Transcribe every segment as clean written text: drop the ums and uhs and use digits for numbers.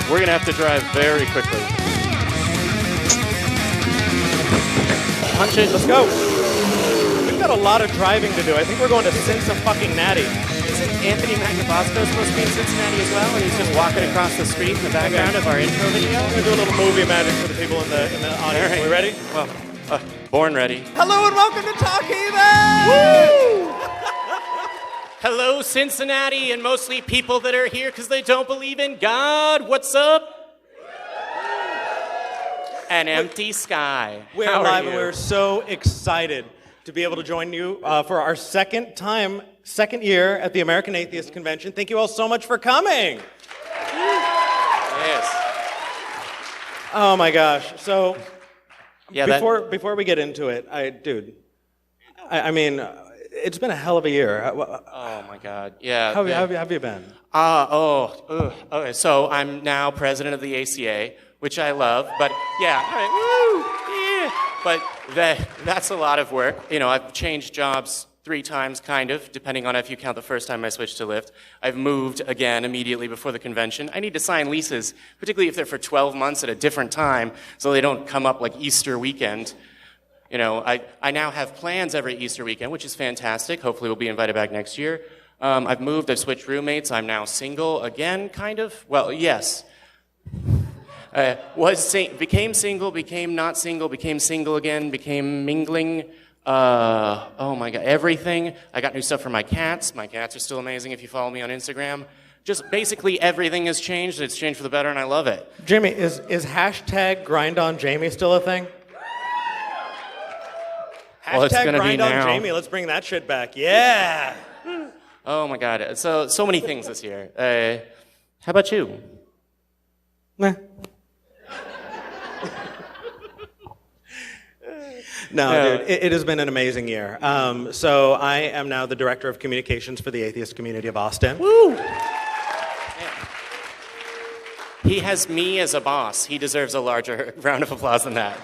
We're gonna have to drive very quickly. Punch it. Let's go. We've got a lot of driving to do. I think we're going to Cincinnati. Isn't Anthony Magnabosco supposed to be in Cincinnati as well? And he's just walking across the street in the background of our intro video. We're gonna do a little movie magic for the people in the audience. Right. Are we ready? Well, born ready. Hello and welcome to Talk Heathen! Woo! Hello, Cincinnati, and mostly people that are here because they don't believe in God. What's up? An empty sky. We're live and we're so excited to be able to join you for our second year at the American Atheist Convention. Thank you all so much for coming. Yes. Oh my gosh. So yeah, before we get into it, I mean, it's been a hell of a year. Oh my God. Yeah. How have you been? Okay. So I'm now president of the ACA, which I love, but yeah, all right, woo, yeah. But that's a lot of work. You know, I've changed jobs 3 times, kind of, depending on if you count the first time I switched to Lyft. I've moved again immediately before the convention. I need to sign leases, particularly if they're for 12 months at a different time, so they don't come up like Easter weekend. You know, I now have plans every Easter weekend, which is fantastic. Hopefully we'll be invited back next year. I've moved, I've switched roommates. I'm now single again, kind of. Well, yes. Became single, became not single, became single again, became mingling. Oh my God, everything. I got new stuff for my cats. My cats are still amazing if you follow me on Instagram. Just basically everything has changed. It's changed for the better and I love it. Jamie, is hashtag grind on Jamie still a thing? Well, it's hashtag gonna grind be on now. Jamie. Let's bring that shit back. Yeah. Oh my God, so many things this year. How about you? Meh. No, dude, it has been an amazing year. So I am now the Director of Communications for the Atheist Community of Austin. Woo! Yeah. He has me as a boss. He deserves a larger round of applause than that.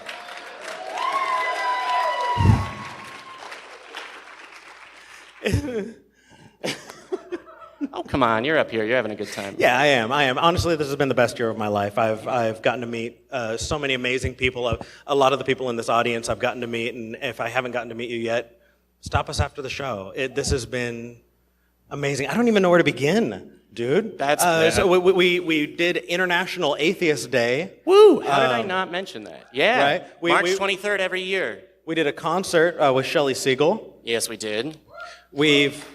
Oh, come on, you're up here. You're having a good time. Yeah, I am. Honestly, this has been the best year of my life. I've gotten to meet so many amazing people. A lot of the people in this audience I've gotten to meet, and if I haven't gotten to meet you yet, stop us after the show. This has been amazing. I don't even know where to begin, dude. That's so we did International Atheist Day. Woo! How did I not mention that? Yeah, right? March 23rd every year. We did a concert with Shelley Siegel. Yes, we did. We've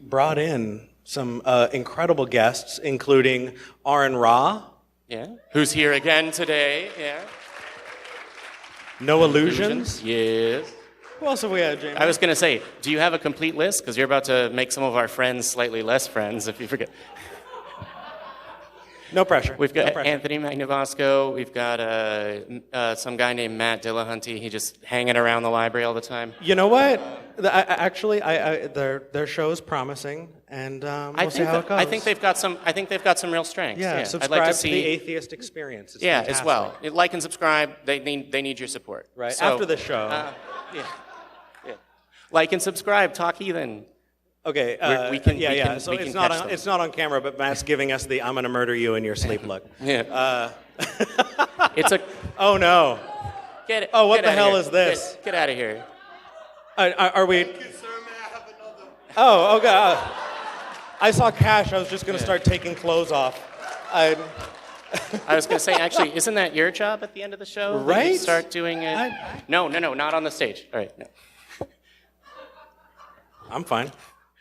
brought in some incredible guests, including Aron. Yeah. Who's here again today? Yeah. No Illusions. Yes. Who else have we had, Jamie? I was going to say, do you have a complete list? Because you're about to make some of our friends slightly less friends, if you forget. No pressure. We've got no pressure. Anthony Magnabosco. We've got some guy named Matt Dillahunty. He's just hanging around the library all the time. You know what? Their show's promising, and we'll see how it goes. I think they've got some real strengths. Yeah, subscribe I'd like to to the Atheist Experience. It's yeah, fantastic. as well. Like and subscribe. They need your support. Right So, after the show. Yeah. Like and subscribe. Talk Heathen. Okay. So it's not on camera, but Matt's giving us the "I'm gonna murder you in your sleep" look. Yeah. It's a. Oh no. What the hell is this? Get out of here. Are we? Oh, God. I saw Cash. I was just gonna start taking clothes off. I was going to say, actually, isn't that your job at the end of the show? Right. You start doing it. No, not on the stage. All right. No. I'm fine.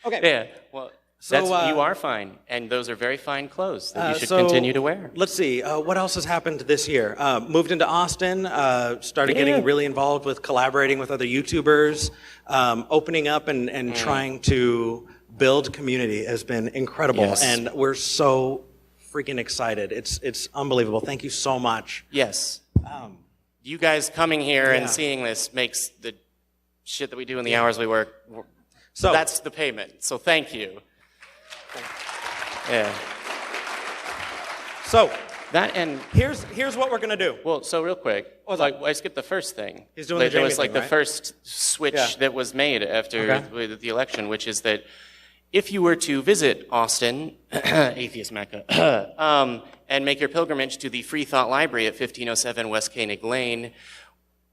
Okay. Yeah. Well, you are fine, and those are very fine clothes that you should continue to wear. Let's see. What else has happened this year? Moved into Austin. Started getting really involved with collaborating with other YouTubers. Opening up and trying to build community has been incredible, Yes. and we're so freaking excited. It's unbelievable. Thank you so much. Yes. You guys coming here and seeing this makes the shit that we do in the hours we work. So that's the payment. So thank you. Yeah. So that and here's what we're gonna do. Well, so real quick, I skipped the first thing. He's doing the Jamie was like thing, the right? first switch that was made after the election, which is that if you were to visit Austin, Atheist Mecca, and make your pilgrimage to the Freethought Library at 1507 West Koenig Lane,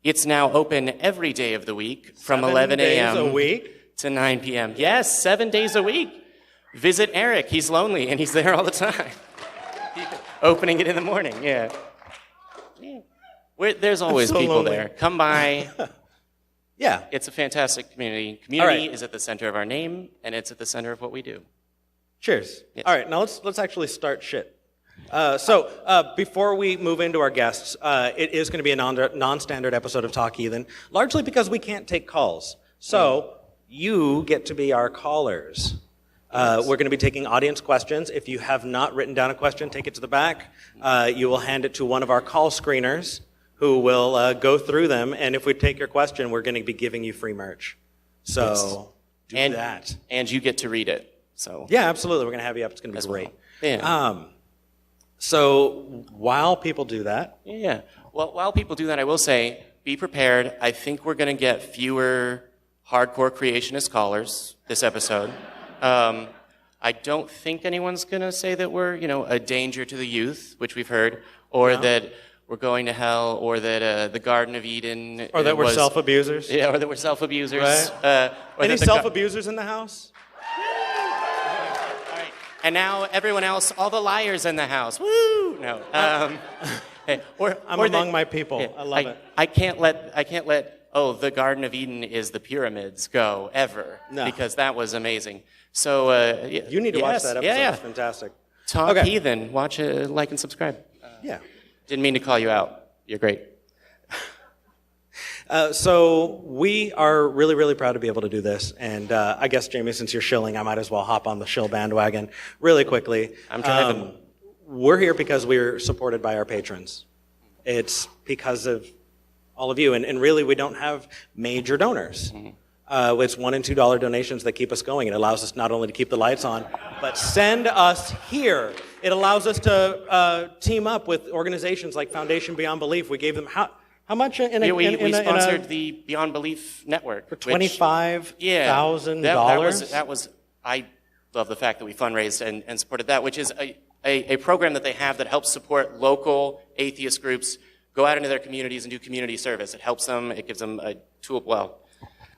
it's now open every day of the week from 11 a.m. 7 days a week? To 9 p.m. Yes, 7 days a week. Visit Eric. He's lonely, and he's there all the time. Opening it in the morning, yeah. There's always so people lonely. there. Come by. Yeah. It's a fantastic community. Community right. is at the center of our name, and it's at the center of what we do. Cheers. Yes. All right, now let's actually start shit. Before we move into our guests, it is going to be a non-standard episode of Talk Heathen, largely because we can't take calls. So you get to be our callers. We're going to be taking audience questions. If you have not written down a question, take it to the back. You will hand it to one of our call screeners who will go through them. And if we take your question, we're going to be giving you free merch. So do that. And you get to read it. So yeah, absolutely. We're going to have you up. It's going to be great. Well. Yeah. So while people do that. Yeah. Well, while people do that, I will say, be prepared. I think we're going to get fewer hardcore creationist callers this episode. I don't think anyone's going to say that we're, a danger to the youth, which we've heard, or that we're going to hell, or that the Garden of Eden or that we're self-abusers. Yeah, or that we're self-abusers. Right. Any self-abusers in the house? All right. And now everyone else, all the liars in the house. Woo! No. I'm among my people. Yeah, I love it. I can't let the Garden of Eden is the pyramids go ever. No. Because that was amazing. So you need to watch that episode. Yeah. It's fantastic. Talk Heathen. Watch it, like and subscribe. Yeah. Didn't mean to call you out. You're great. So we are really, really proud to be able to do this. And I guess, Jamie, since you're shilling, I might as well hop on the shill bandwagon really quickly. I'm driving. We're here because we're supported by our patrons. It's because of all of you. And really, we don't have major donors. Mm-hmm. It's $1 and $2 donations that keep us going. It allows us not only to keep the lights on, but send us here. It allows us to team up with organizations like Foundation Beyond Belief. We gave them how much? We sponsored the Beyond Belief Network for $25,000. That was. I love the fact that we fundraised and supported that, which is a program that they have that helps support local atheist groups go out into their communities and do community service. It helps them. It gives them a tool. Well.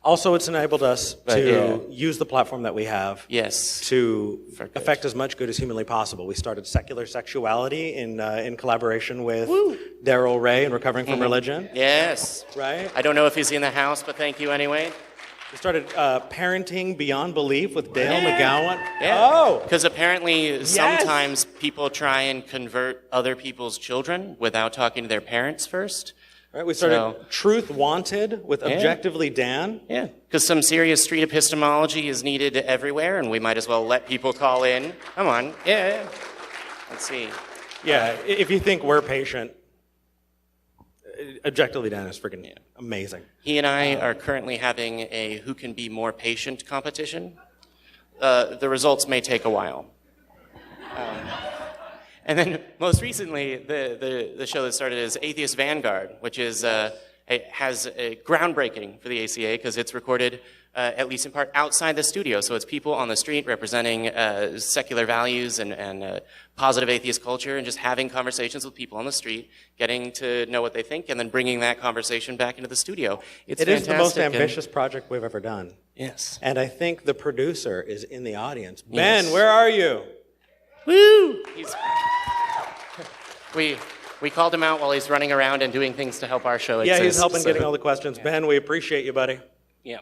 Also, it's enabled us to use the platform that we have to affect as much good as humanly possible. We started Secular Sexuality in collaboration with Daryl Ray in Recovering from Religion. Yes. Right? I don't know if he's in the house, but thank you anyway. We started Parenting Beyond Belief with Dale McGowan. Yeah. Oh! Because apparently sometimes people try and convert other people's children without talking to their parents first. Right, we started Truth Wanted with Objectively Dan. Yeah, because some serious street epistemology is needed everywhere, and we might as well let people call in. Come on. Yeah. Let's see. Yeah, if you think we're patient, Objectively Dan is freaking amazing. He and I are currently having a who can be more patient competition. The results may take a while. And then most recently, the show that started is Atheist Vanguard, which has a groundbreaking for the ACA because it's recorded, at least in part, outside the studio. So it's people on the street representing secular values and positive atheist culture and just having conversations with people on the street, getting to know what they think, and then bringing that conversation back into the studio. It is the most ambitious project we've ever done. Yes. And I think the producer is in the audience. Ben, where are you? Woo! We called him out while he's running around and doing things to help our show exist. Yeah, he's helping getting all the questions. Ben, we appreciate you, buddy. Yeah.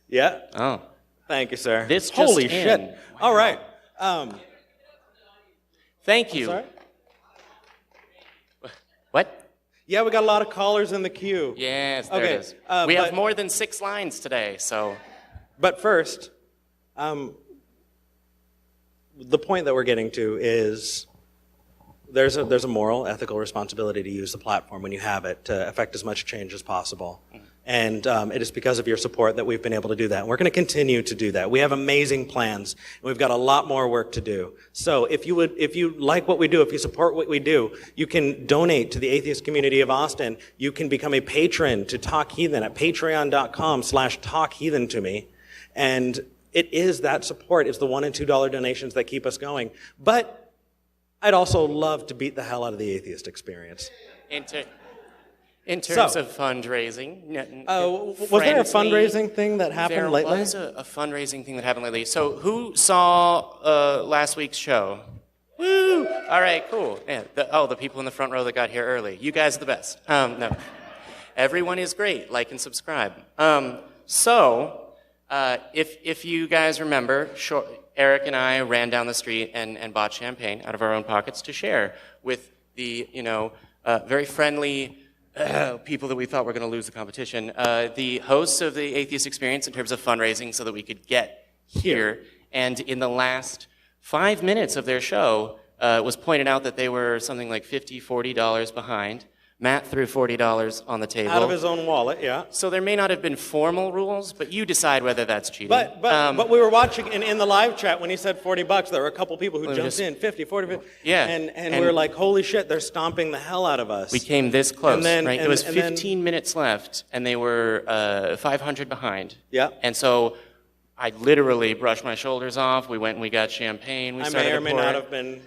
Yeah? Oh. Thank you, sir. This Holy just shit. in. Wow. All right. Thank you. Sorry? What? Yeah, we got a lot of callers in the queue. Yes, there it is. We have more than 6 lines today, so. But first, the point that we're getting to is there's a moral, ethical responsibility to use the platform when you have it to affect as much change as possible. And it is because of your support that we've been able to do that. And we're going to continue to do that. We have amazing plans, and we've got a lot more work to do. So if you like what we do, if you support what we do, you can donate to the Atheist Community of Austin. You can become a patron to Talk Heathen at patreon.com/talkheathen to me. And it is that support. It's the $1 and $2 donations that keep us going. But I'd also love to beat the hell out of the atheist experience. In terms of fundraising, was there a fundraising thing that happened lately? There was a fundraising thing that happened lately. So who saw last week's show? Woo! All right, cool. Yeah, the people in the front row that got here early. You guys are the best. No. Everyone is great. Like and subscribe. If you guys remember, Eric and I ran down the street and bought champagne out of our own pockets to share with the, very friendly people that we thought were going to lose the competition, the hosts of the Atheist Experience in terms of fundraising so that we could get here. And in the last 5 minutes of their show, it was pointed out that they were something like $50, $40 behind. Matt threw $40 on the table. Out of his own wallet, yeah. So there may not have been formal rules, but you decide whether that's cheating. But we were watching, in the live chat, when he said $40, there were a couple people who jumped in, 50, 40, 50. Yeah. And we were like, holy shit, they're stomping the hell out of us. We came this close, right? It was 15 minutes left, and they were 500 behind. Yeah. And so I literally brushed my shoulders off. We went and we got champagne. I may or may not have been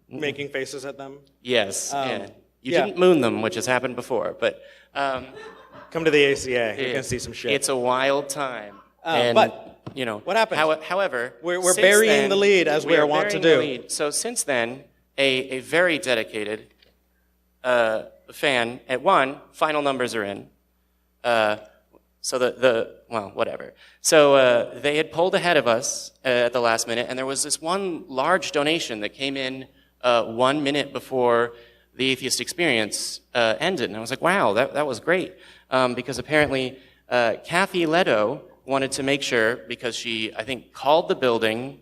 making faces at them. Yes, yeah. You didn't moon them, which has happened before, but... come to the ACA. You're going to see some shit. It's a wild time. But, what happened? However... We're burying the lead, as we are wont to do. So since then, a very dedicated fan, final numbers are in. Whatever. So they had pulled ahead of us at the last minute, and there was this one large donation that came in 1 minute before the Atheist Experience ended. And I was like, wow, that was great. Because apparently Kathy Leto wanted to make sure, because she, I think, called the building,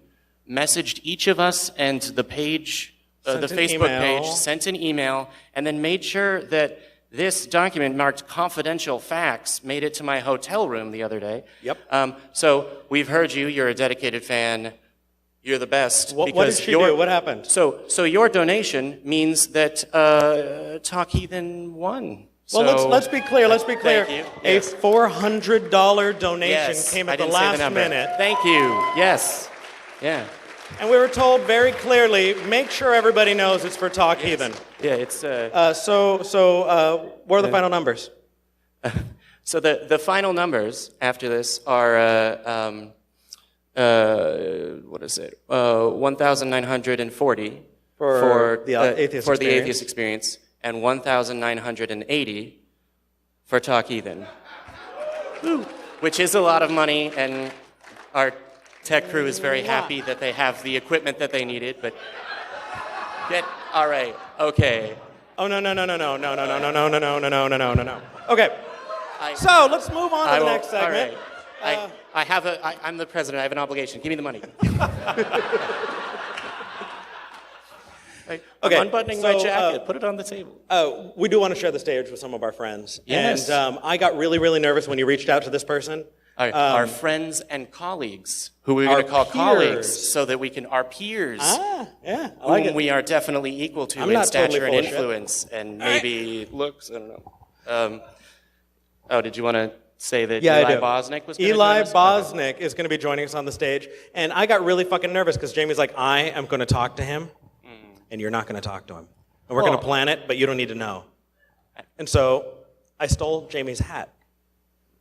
messaged each of us and the page, the Facebook page, sent an email, and then made sure that this document marked confidential facts made it to my hotel room the other day. Yep. So we've heard you. You're a dedicated fan. You're the best. What did she do? What happened? So your donation means that Talk Heathen won. Well, let's be clear. Let's be clear. Thank you. A Yes. $400 donation came at the last minute. Thank you. Yes. Yeah. And we were told very clearly, make sure everybody knows it's for Talk Heathen. Yeah, it's... what are the final numbers? So the final numbers after this are... what is it? 1,940 for the Atheist Experience, and 1,980 for Talk Heathen. Which is a lot of money, and our tech crew is very happy that they have the equipment that they needed. But all right, okay. Oh no. Okay. So let's move on to the next segment. All right. I'm the president. I have an obligation. Give me the money. I'm unbuttoning my jacket. Put it on the table. We do want to share the stage with some of our friends. Yes. And I got really, really nervous when you reached out to this person. Our friends and colleagues, who we're going to call colleagues, so that we can, our peers, yeah, I like it. we are definitely equal to in stature and influence, and maybe looks, I don't know. Did you want to say that Eli Bosnick was going to Eli Bosnick is going to be joining us on the stage, and I got really fucking nervous because Jamie's like, I am going to talk to him, and you're not going to talk to him. And we're going to plan it, but you don't need to know. And so I stole Jamie's hat.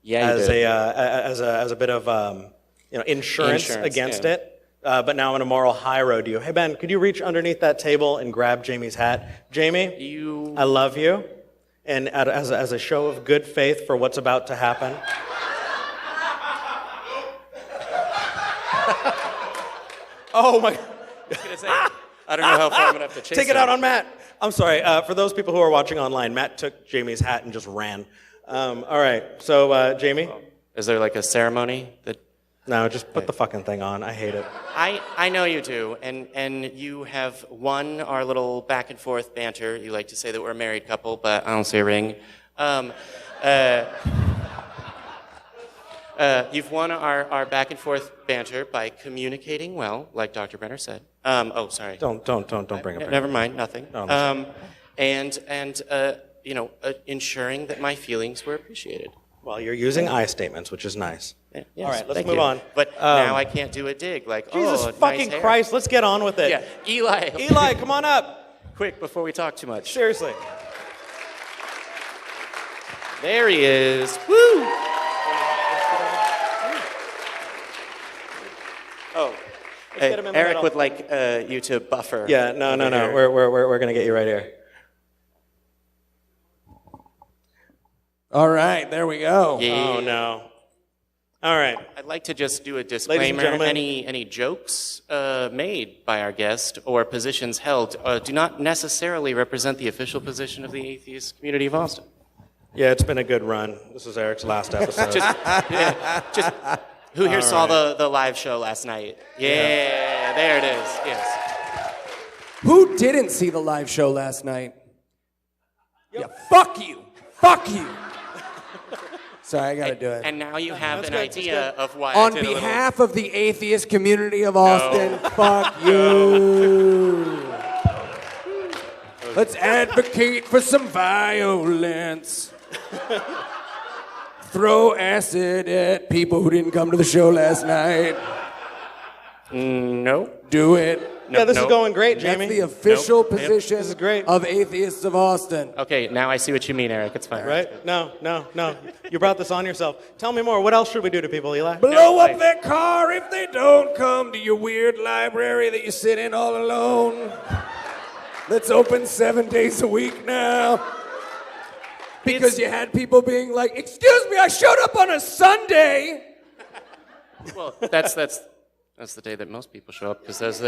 Yeah, as a bit of insurance against it. But now I'm on a moral high road to you. Hey Ben, could you reach underneath that table and grab Jamie's hat? Jamie, I love you, and as a show of good faith for what's about to happen. Oh my! I was gonna say, I don't know how far I'm gonna have to chase Take it out on Matt. I'm sorry. For those people who are watching online, Matt took Jamie's hat and just ran. All right, so Jamie? Is there like a ceremony that... No, just put the fucking thing on. I hate it. I know you do, and you have won our little back and forth banter. You like to say that we're a married couple, but I don't see a ring. You've won our back and forth banter by communicating well, like Dr. Brenner said. Sorry. Don't bring it up. Never mind, nothing. No, ensuring that my feelings were appreciated. Well, you're using I statements, which is nice. Yes, All right, let's thank move you. on. But now I can't do a dig. Like, Jesus oh, fucking nice hair. Christ, let's get on with it. Yeah, Eli. Eli, come on up. Quick, before we talk too much. Seriously. There he is. Woo! Oh. Hey, get him in the Eric middle. would like you to buffer. Yeah, no. over here. We're gonna get you right here. All right, there we go. Yeah. Oh no. All right. I'd like to just do a and disclaimer. gentlemen. Any jokes made by our guest or positions held do not necessarily represent the official position of the Atheist Community of Austin. Yeah, it's been a good run. This is Eric's last episode. Just who here saw the live show last night? Yeah, there it is. Yes. Who didn't see the live show last night? Yeah, fuck you. Fuck you. Sorry, I gotta do it. And now you have an good, idea of why. On I did behalf of the Atheist Community of Austin, fuck you. Let's advocate for some violence. Throw acid at people who didn't come to the show last night. No. Do it. Yeah, this is going great, That's Jamie. the official Nope. position This is great. of Atheists of Austin. Okay, now I see what you mean, Eric. It's fine. Right? No. You brought this on yourself. Tell me more. What else should we do to people, Eli? Blow Right. up their car if they don't come to your weird library that you sit in all alone. That's open 7 days a week now. Because you had people being like, excuse me, I showed up on a Sunday. Well, that's the day that most people show up because those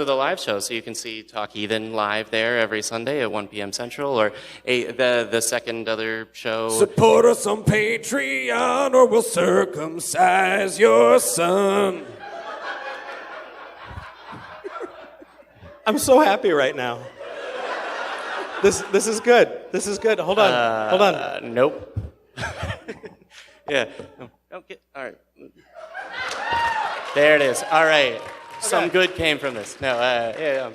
are the live shows. So you can see Talk Heathen live there every Sunday at 1 p.m. Central, or the second other show. Support us on Patreon or we'll circumcise your son. I'm so happy right now. This is good. This is good. Hold on. Nope. Yeah. No, don't get. All right. There it is. All right. Some good came from this. No. Yeah.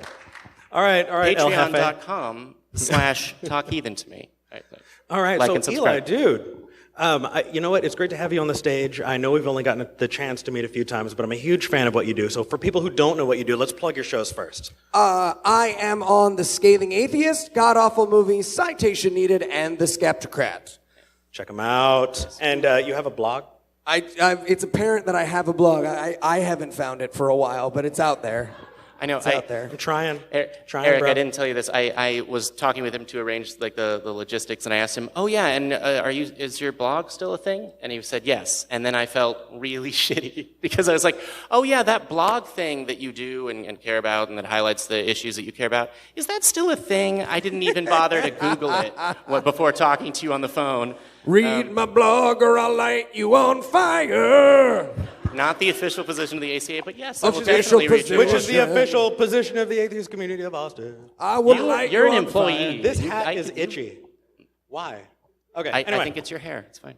All right. El Jefe. Patreon.com/talkheathen to me. All right. Like So and Eli, subscribe. dude. You know what? It's great to have you on the stage. I know we've only gotten the chance to meet a few times, but I'm a huge fan of what you do. So for people who don't know what you do, let's plug your shows first. I am on The Scathing Atheist, God Awful Movies, Citation Needed, and The Skeptocrat. Check them out. And you have a blog? It's apparent that I have a blog. I haven't found it for a while, but it's out there. I know. It's out there. I'm trying. Eric, bro. I didn't tell you this. I was talking with him to arrange like the logistics, and I asked him, "Oh yeah, and is your blog still a thing?" And he said yes. And then I felt really shitty because I was like, "Oh yeah, that blog thing that you do and care about, and that highlights the issues that you care about, is that still a thing?" I didn't even bother to Google it before talking to you on the phone. Read my blog or I'll light you on fire. Not the official position of the ACA, but yes, Official I will definitely read position. your Which is the Yeah. official position of the Atheist Community of Austin. I would light You're you an on employee. fire. This hat is itchy. Why? Okay, anyway. I think it's your hair. It's fine.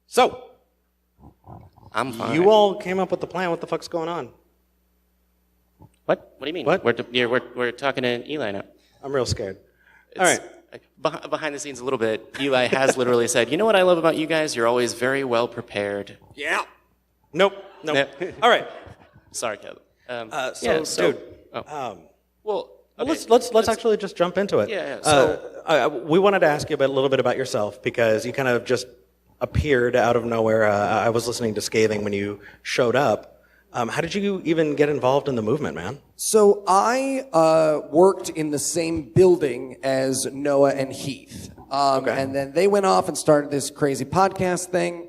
So, I'm fine. you all came up with the plan. What the fuck's going on? What? What do you mean? What? We're talking to Eli now. I'm real scared. All right. Behind the scenes a little bit, Eli has literally said, "You know what I love about you guys? You're always very well prepared." Yeah. Nope. Yeah. All right. Sorry, Kevin. Dude. Well, okay. Let's actually just jump into it. Yeah. We wanted to ask you a little bit about yourself because you kind of just appeared out of nowhere. I was listening to Scathing when you showed up. How did you even get involved in the movement, man? So I worked in the same building as Noah and Heath. And then they went off and started this crazy podcast thing,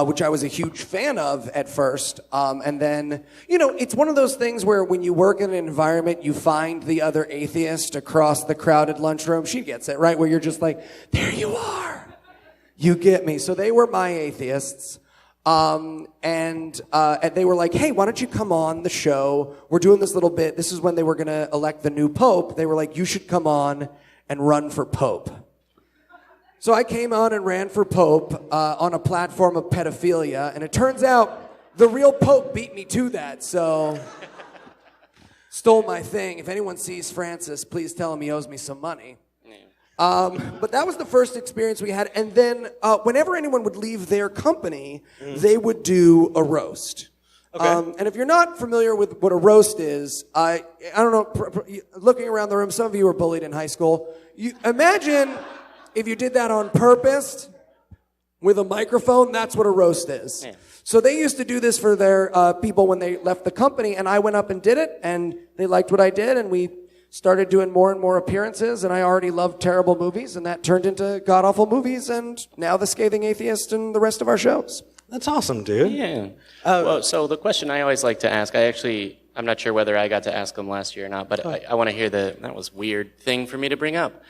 which I was a huge fan of at first. And then, it's one of those things where when you work in an environment, you find the other atheist across the crowded lunchroom. She gets it, right? Where you're just like, there you are. You get me. So they were my atheists. And they were like, hey, why don't you come on the show? We're doing this little bit. This is when they were going to elect the new pope. They were like, you should come on and run for pope. So I came on and ran for pope on a platform of pedophilia. And it turns out the real pope beat me to that. So stole my thing. If anyone sees Francis, please tell him he owes me some money. But that was the first experience we had. And then whenever anyone would leave their company, they would do a roast. Okay. And if you're not familiar with what a roast is, I don't know, looking around the room, some of you were bullied in high school. You imagine if you did that on purpose with a microphone, that's what a roast is. Yeah. So they used to do this for their people when they left the company, and I went up and did it, and they liked what I did, and we started doing more and more appearances, and I already loved terrible movies, and that turned into god-awful movies, and now The Scathing Atheist and the rest of our shows. That's awesome, dude. Yeah. Well, so the question I always like to ask, I'm not sure whether I got to ask them last year or not, but I want to hear that was weird thing for me to bring up.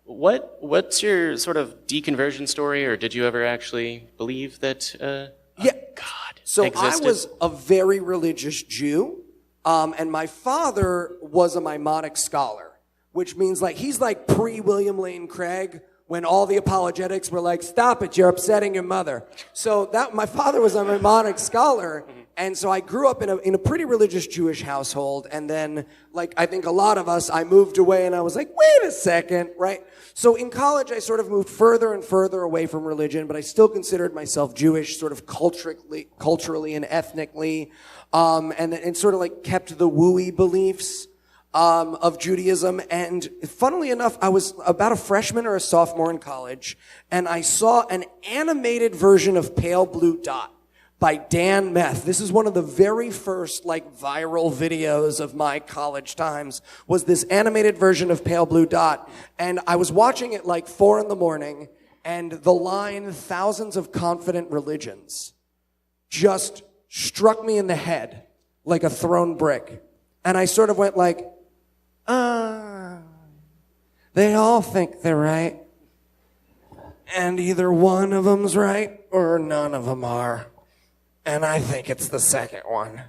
What's your sort of deconversion story, or did you ever actually believe that God so existed? I was a very religious Jew, and my father was a Maimonic scholar, which means like he's like pre-William Lane Craig, when all the apologetics were like, stop it, you're upsetting your mother. So my father was a Maimonic scholar, and so I grew up in a pretty religious Jewish household, and then, like I think a lot of us, I moved away and I was like, wait a second, right? So in college, I sort of moved further and further away from religion, but I still considered myself Jewish, sort of culturally and ethnically, and sort of like kept the wooey beliefs of Judaism. And funnily enough, I was about a freshman or a sophomore in college, and I saw an animated version of Pale Blue Dot by Dan Meth. This is one of the very first like viral videos of my college times, was this animated version of Pale Blue Dot. And I was watching it like 4 a.m, and the line "thousands of confident religions" just struck me in the head like a thrown brick. And I sort of went like, they all think they're right, and either one of them's right or none of them are, and I think it's the second one.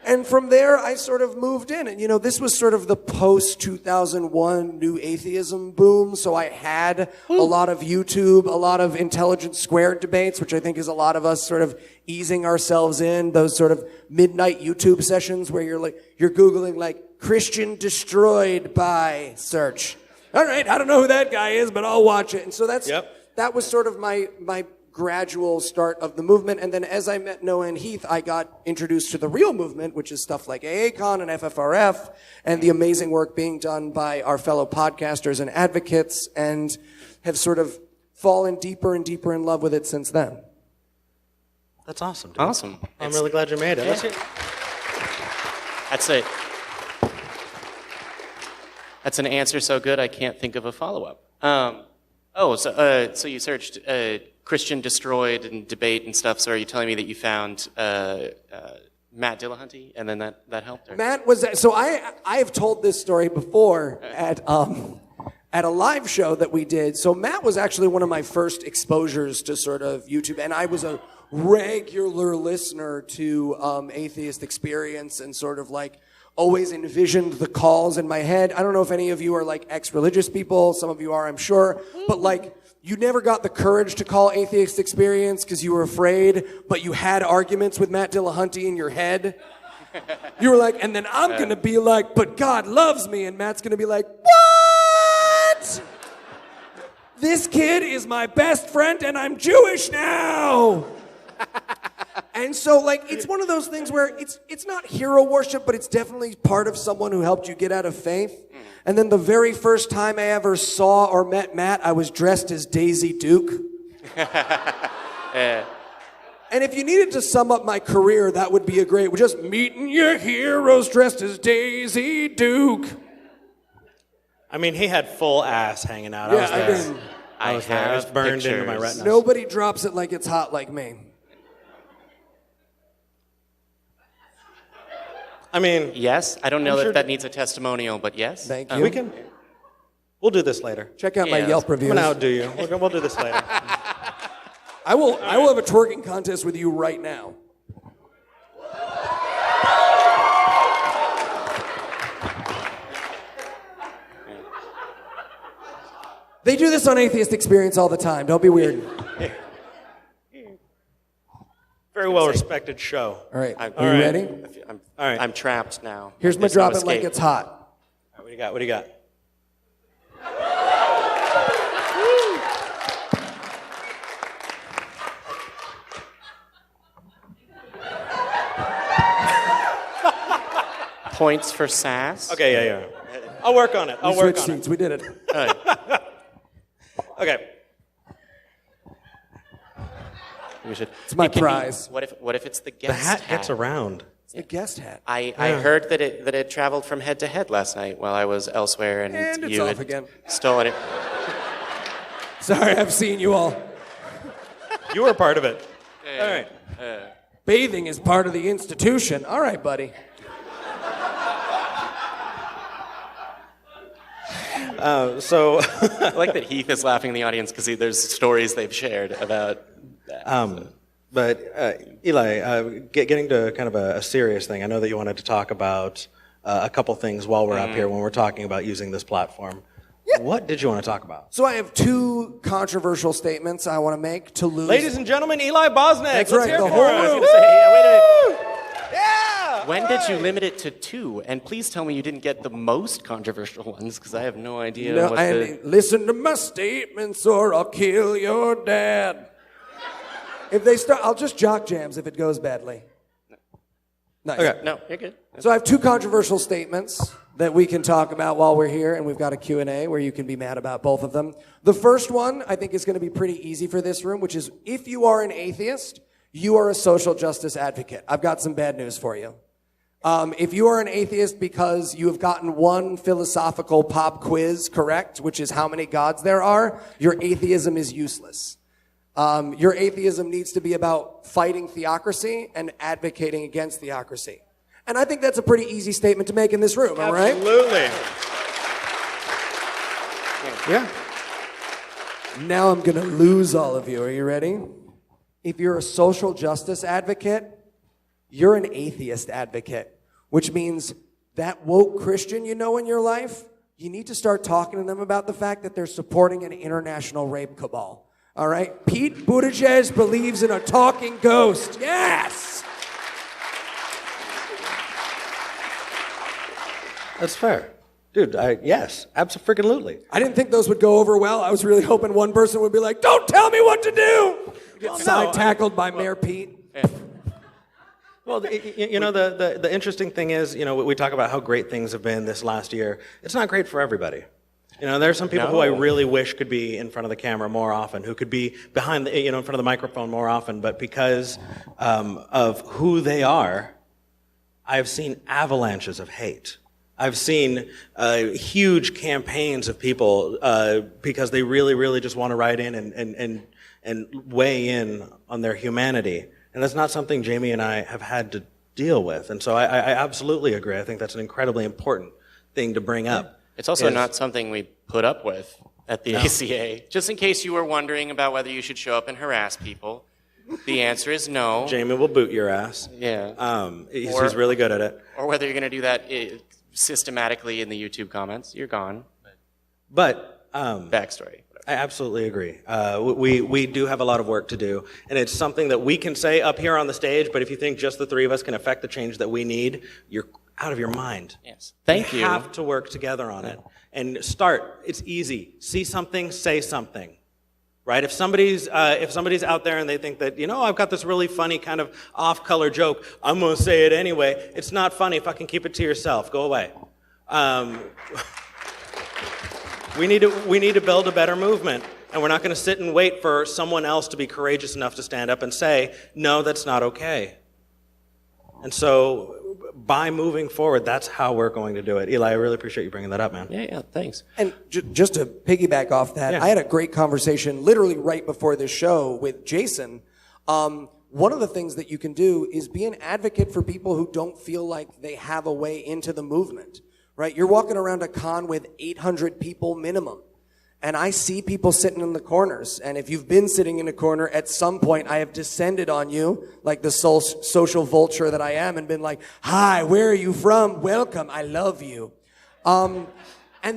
And from there, I sort of moved in, and this was sort of the post-2001 new atheism boom, so I had a lot of YouTube, a lot of Intelligence Squared debates, which I think is a lot of us sort of easing ourselves in, those sort of midnight YouTube sessions where you're Googling like, Christian destroyed by search. All right, I don't know who that guy is, but I'll watch it. And so that was sort of my gradual start of the movement. And then as I met Noah and Heath, I got introduced to the real movement, which is stuff like AACon and FFRF, and the amazing work being done by our fellow podcasters and advocates, and have sort of fallen deeper and deeper in love with it since then. That's awesome, dude. Awesome. I'm really glad you made it. Yeah. That's it. That's an answer so good I can't think of a follow-up. So you searched Christian destroyed and debate and stuff. So are you telling me that you found Matt Dillahunty, and then that helped? Or? Matt was so I have told this story before at a live show that we did. So Matt was actually one of my first exposures to sort of YouTube, and I was a regular listener to Atheist Experience, and sort of like always envisioned the calls in my head. I don't know if any of you are like ex-religious people. Some of you are, I'm sure. But like, you never got the courage to call Atheist Experience because you were afraid, but you had arguments with Matt Dillahunty in your head. You were like, and then I'm going to be like, but God loves me. And Matt's going to be like, what? This kid is my best friend and I'm Jewish now. And so, like, it's one of those things where it's not hero worship, but it's definitely part of someone who helped you get out of faith. And then the very first time I ever saw or met Matt, I was dressed as Daisy Duke. And if you needed to sum up my career, that would be just meeting your heroes dressed as Daisy Duke. I mean, he had full ass hanging out. Yeah, I was there. It was burned into my retinas. Nobody drops it like it's hot like me. I mean, yes. I don't know that needs a testimonial, but yes. Thank you. We'll do this later. Check out my Yelp reviews. I'm gonna outdo you. We'll do this later. I will have a twerking contest with you right now. They do this on Atheist Experience all the time. Don't be weird. Very well respected show. All right. Are you ready? All right. I'm trapped now. Here's my There's drop no it like escape. it's hot. All right, what do you got? points for sass. Okay, yeah. I'll work on it. We switched seats. We did it. All right. Okay. We should. It's my It can be- prize. what if it's the The guest hat gets around. It's the guest hat. I heard that it traveled from head to head last night while I was elsewhere, and And it's you off had again. stolen it. Sorry, I've seen you all. You were part of it. All right. Bathing is part of the institution. All right, buddy. So, I like that Heath is laughing in the audience because there's stories they've shared about that. but Eli, getting to kind of a serious thing, I know that you wanted to talk about a couple things while we're up here when we're talking about using this platform. Yeah. What did you want to talk about? So I have two controversial statements I want to make to lose. Ladies and gentlemen, Eli Bosnick. That's Let's right, hear the it for whole us. room. Wait a minute. Yeah. When all did you right. limit it to 2? And please tell me you didn't get the most controversial ones, because I have no idea No, what and listen to my statements or I'll kill your dad. If they start, I'll just jock jams if it goes badly. Nice. Okay. No, you're good. So I have two controversial statements that we can talk about while we're here, and we've got a Q&A where you can be mad about both of them. The first one, I think, is going to be pretty easy for this room, which is if you are an atheist, you are a social justice advocate. I've got some bad news for you. If you are an atheist because you have gotten one philosophical pop quiz correct, which is how many gods there are, your atheism is useless. Your atheism needs to be about fighting theocracy and advocating against theocracy. And I think that's a pretty easy statement to make in this room, all right? Absolutely. Yeah. Now I'm going to lose all of you. Are you ready? If you're a social justice advocate, you're an atheist advocate, which means that woke Christian you know in your life, you need to start talking to them about the fact that they're supporting an international rape cabal. All right? Pete Buttigieg believes in a talking ghost. Yes! That's fair. Dude, yes, absolutely. I didn't think those would go over well. I was really hoping one person would be like, don't tell me what to do! Get side-tackled by Mayor Pete. Well, the interesting thing is, we talk about how great things have been this last year. It's not great for everybody. There are some people who I really wish could be in front of the camera more often, who could be behind the, in front of the microphone more often, but because of who they are, I've seen avalanches of hate. I've seen huge campaigns of people because they really, really just want to write in and weigh in on their humanity. And that's not something Jamie and I have had to deal with. And so I absolutely agree. I think that's an incredibly important thing to bring up. It's also not something we put up with at the ACA. Just in case you were wondering about whether you should show up and harass people, the answer is no. Jamie will boot your ass. Yeah. He's really good at it. Or whether you're going to do that systematically in the YouTube comments, you're gone. But Backstory. I absolutely agree. We do have a lot of work to do, and it's something that we can say up here on the stage, but if you think just the three of us can affect the change that we need, you're out of your mind. Yes. Thank you. We have to work together on it. And start. It's easy. See something, say something. Right? If somebody's out there and they think that, I've got this really funny kind of off-color joke, I'm going to say it anyway. It's not funny. Fucking keep it to yourself. Go away. We need to build a better movement, and we're not going to sit and wait for someone else to be courageous enough to stand up and say, no, that's not okay. And so by moving forward, that's how we're going to do it. Eli, I really appreciate you bringing that up, man. Yeah, thanks. And just to piggyback off that, I had a great conversation literally right before this show with Jason. One of the things that you can do is be an advocate for people who don't feel like they have a way into the movement, right? You're walking around a con with 800 people minimum. And I see people sitting in the corners. And if you've been sitting in a corner, at some point I have descended on you, like the social vulture that I am, and been like, hi, where are you from? Welcome, I love you. And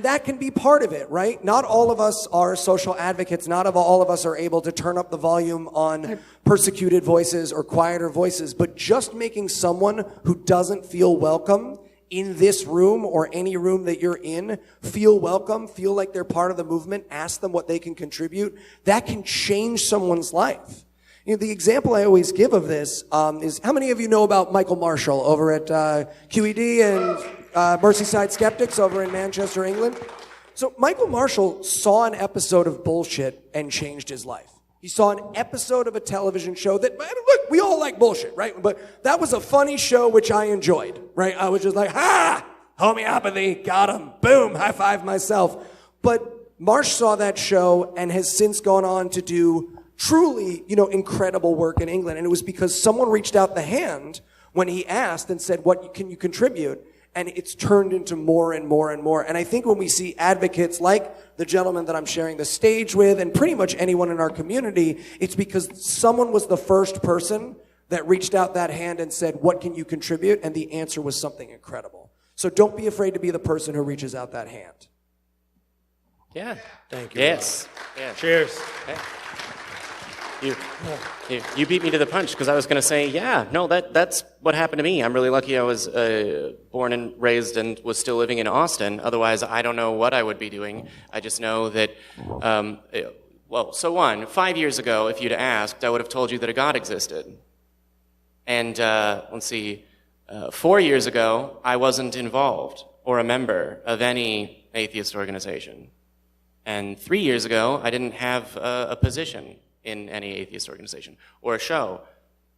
that can be part of it, right? Not all of us are social advocates. Not all of us are able to turn up the volume on persecuted voices or quieter voices. But just making someone who doesn't feel welcome in this room or any room that you're in feel welcome, feel like they're part of the movement, ask them what they can contribute, that can change someone's life. The example I always give of this is, how many of you know about Michael Marshall over at QED and Merseyside Skeptics over in Manchester, England? So Michael Marshall saw an episode of bullshit and changed his life. He saw an episode of a television show that, look, we all like bullshit, right? But that was a funny show which I enjoyed, right? I was just like, ha! Homeopathy, got him, boom, high five myself. But Marsh saw that show and has since gone on to do truly, incredible work in England. And it was because someone reached out the hand when he asked and said, what can you contribute? And it's turned into more and more and more. And I think when we see advocates like the gentleman that I'm sharing the stage with and pretty much anyone in our community, it's because someone was the first person that reached out that hand and said, what can you contribute? And the answer was something incredible. So don't be afraid to be the person who reaches out that hand. Yeah. Thank you. Yes. Yeah. Cheers. Okay. You beat me to the punch because I was going to say, yeah, no, that's what happened to me. I'm really lucky I was born and raised and was still living in Austin. Otherwise, I don't know what I would be doing. I just know that, 5 years ago, if you'd asked, I would have told you that a God existed. And 4 years ago, I wasn't involved or a member of any atheist organization. And 3 years ago, I didn't have a position in any atheist organization or a show.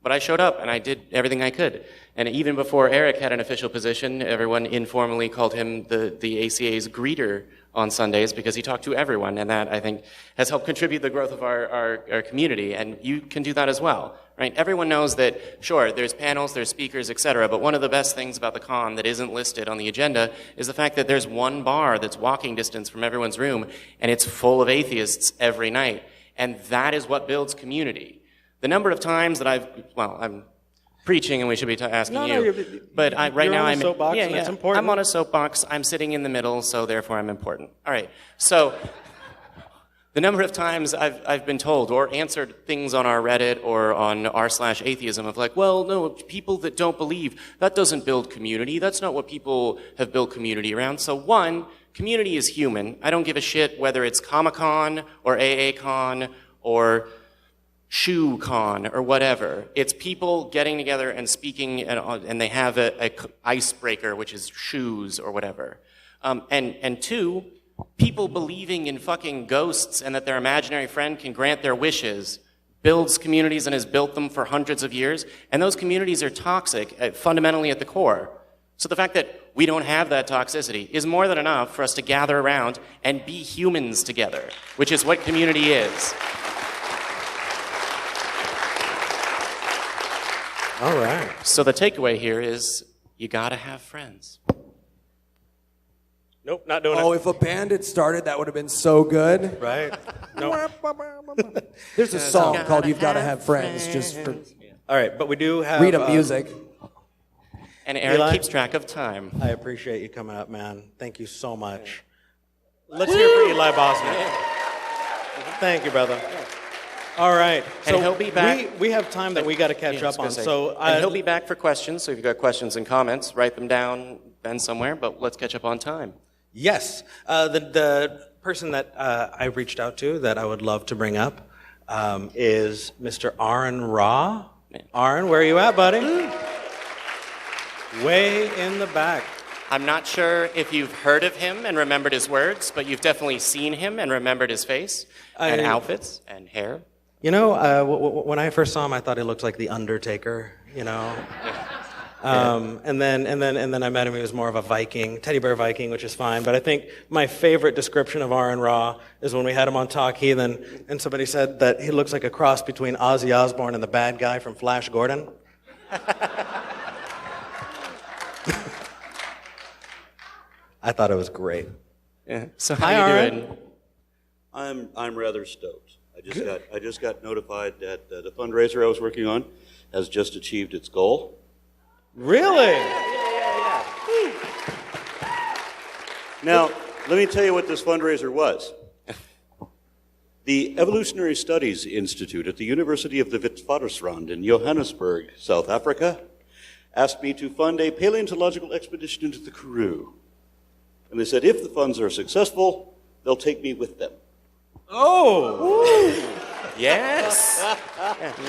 But I showed up and I did everything I could. And even before Eric had an official position, everyone informally called him the ACA's greeter on Sundays because he talked to everyone. And that, I think, has helped contribute the growth of our community. And you can do that as well, right? Everyone knows that, sure, there's panels, there's speakers, etc. But one of the best things about the con that isn't listed on the agenda is the fact that there's one bar that's walking distance from everyone's room, and it's full of atheists every night. And that is what builds community. The number of times that I'm preaching and we should be asking you. But right now I'm on a soapbox, and it's important. I'm on a soapbox. I'm sitting in the middle, so therefore I'm important. All right. So the number of times I've been told or answered things on our Reddit or on r/atheism of like, well, no, people that don't believe, that doesn't build community. That's not what people have built community around. So one, community is human. I don't give a shit whether it's Comic-Con or AA-Con or Shoe-Con or whatever. It's people getting together and speaking, and they have a icebreaker, which is shoes or whatever. And two, people believing in fucking ghosts and that their imaginary friend can grant their wishes builds communities and has built them for hundreds of years. And those communities are toxic, fundamentally at the core. So the fact that we don't have that toxicity is more than enough for us to gather around and be humans together, which is what community is. All right. So the takeaway here is you gotta have friends. Nope, not doing it. Oh, if a band had started, that would have been so good. Right? Nope. There's a song called You've Gotta Have Friends, just for All right, but we do have... read up music. And Aaron Eli? keeps track of time. I appreciate you coming up, man. Thank you so much. Let's hear for Eli Bosnick. Thank you, brother. All right. And he'll be back. We have time that we got to catch up on. And he'll be back for questions. So if you've got questions and comments, write them down then somewhere. But let's catch up on time. Yes. The person that I reached out to that I would love to bring up is Mr. Aron Ra. Aron, where are you at, buddy? Way in the back. I'm not sure if you've heard of him and remembered his words, but you've definitely seen him and remembered his face and outfits and hair. You know, when I first saw him, I thought he looked like the Undertaker. You know. And then I met him. He was more of a Viking, teddy bear Viking, which is fine. But I think my favorite description of Aron Ra is when we had him on Talk Heathen, and somebody said that he looks like a cross between Ozzy Osbourne and the bad guy from Flash Gordon. I thought it was great. Yeah. So Hi, how you Aron. doing? I'm rather stoked. I just got notified that the fundraiser I was working on has just achieved its goal. Really? Now, let me tell you what this fundraiser was. The Evolutionary Studies Institute at the University of the Witwatersrand in Johannesburg, South Africa, asked me to fund a paleontological expedition into the Karoo. And they said if the funds are successful, they'll take me with them. Oh! Yes.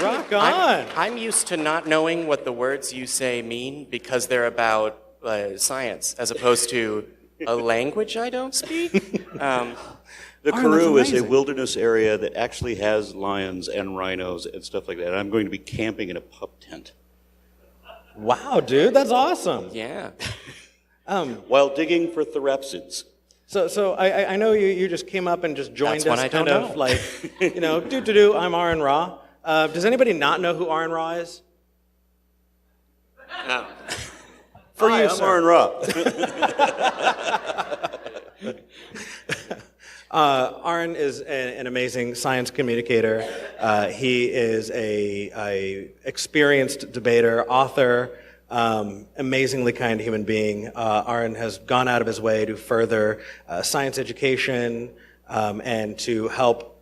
Rock on. I'm used to not knowing what the words you say mean because they're about science as opposed to a language I don't speak. The Aron, Karoo that's is a amazing. wilderness area that actually has lions and rhinos and stuff like that. And I'm going to be camping in a pup tent Wow, dude, that's awesome. Yeah. while digging for therapsids. So I know you just came up and just joined That's one us I don't kind of know. like, do, I'm Aron Ra. Does anybody not know who Aron Ra is? No. For Hi, you, I'm sir. Aron Ra. Aron is an amazing science communicator. He is a experienced debater, author, amazingly kind human being. Aron has gone out of his way to further science education and to help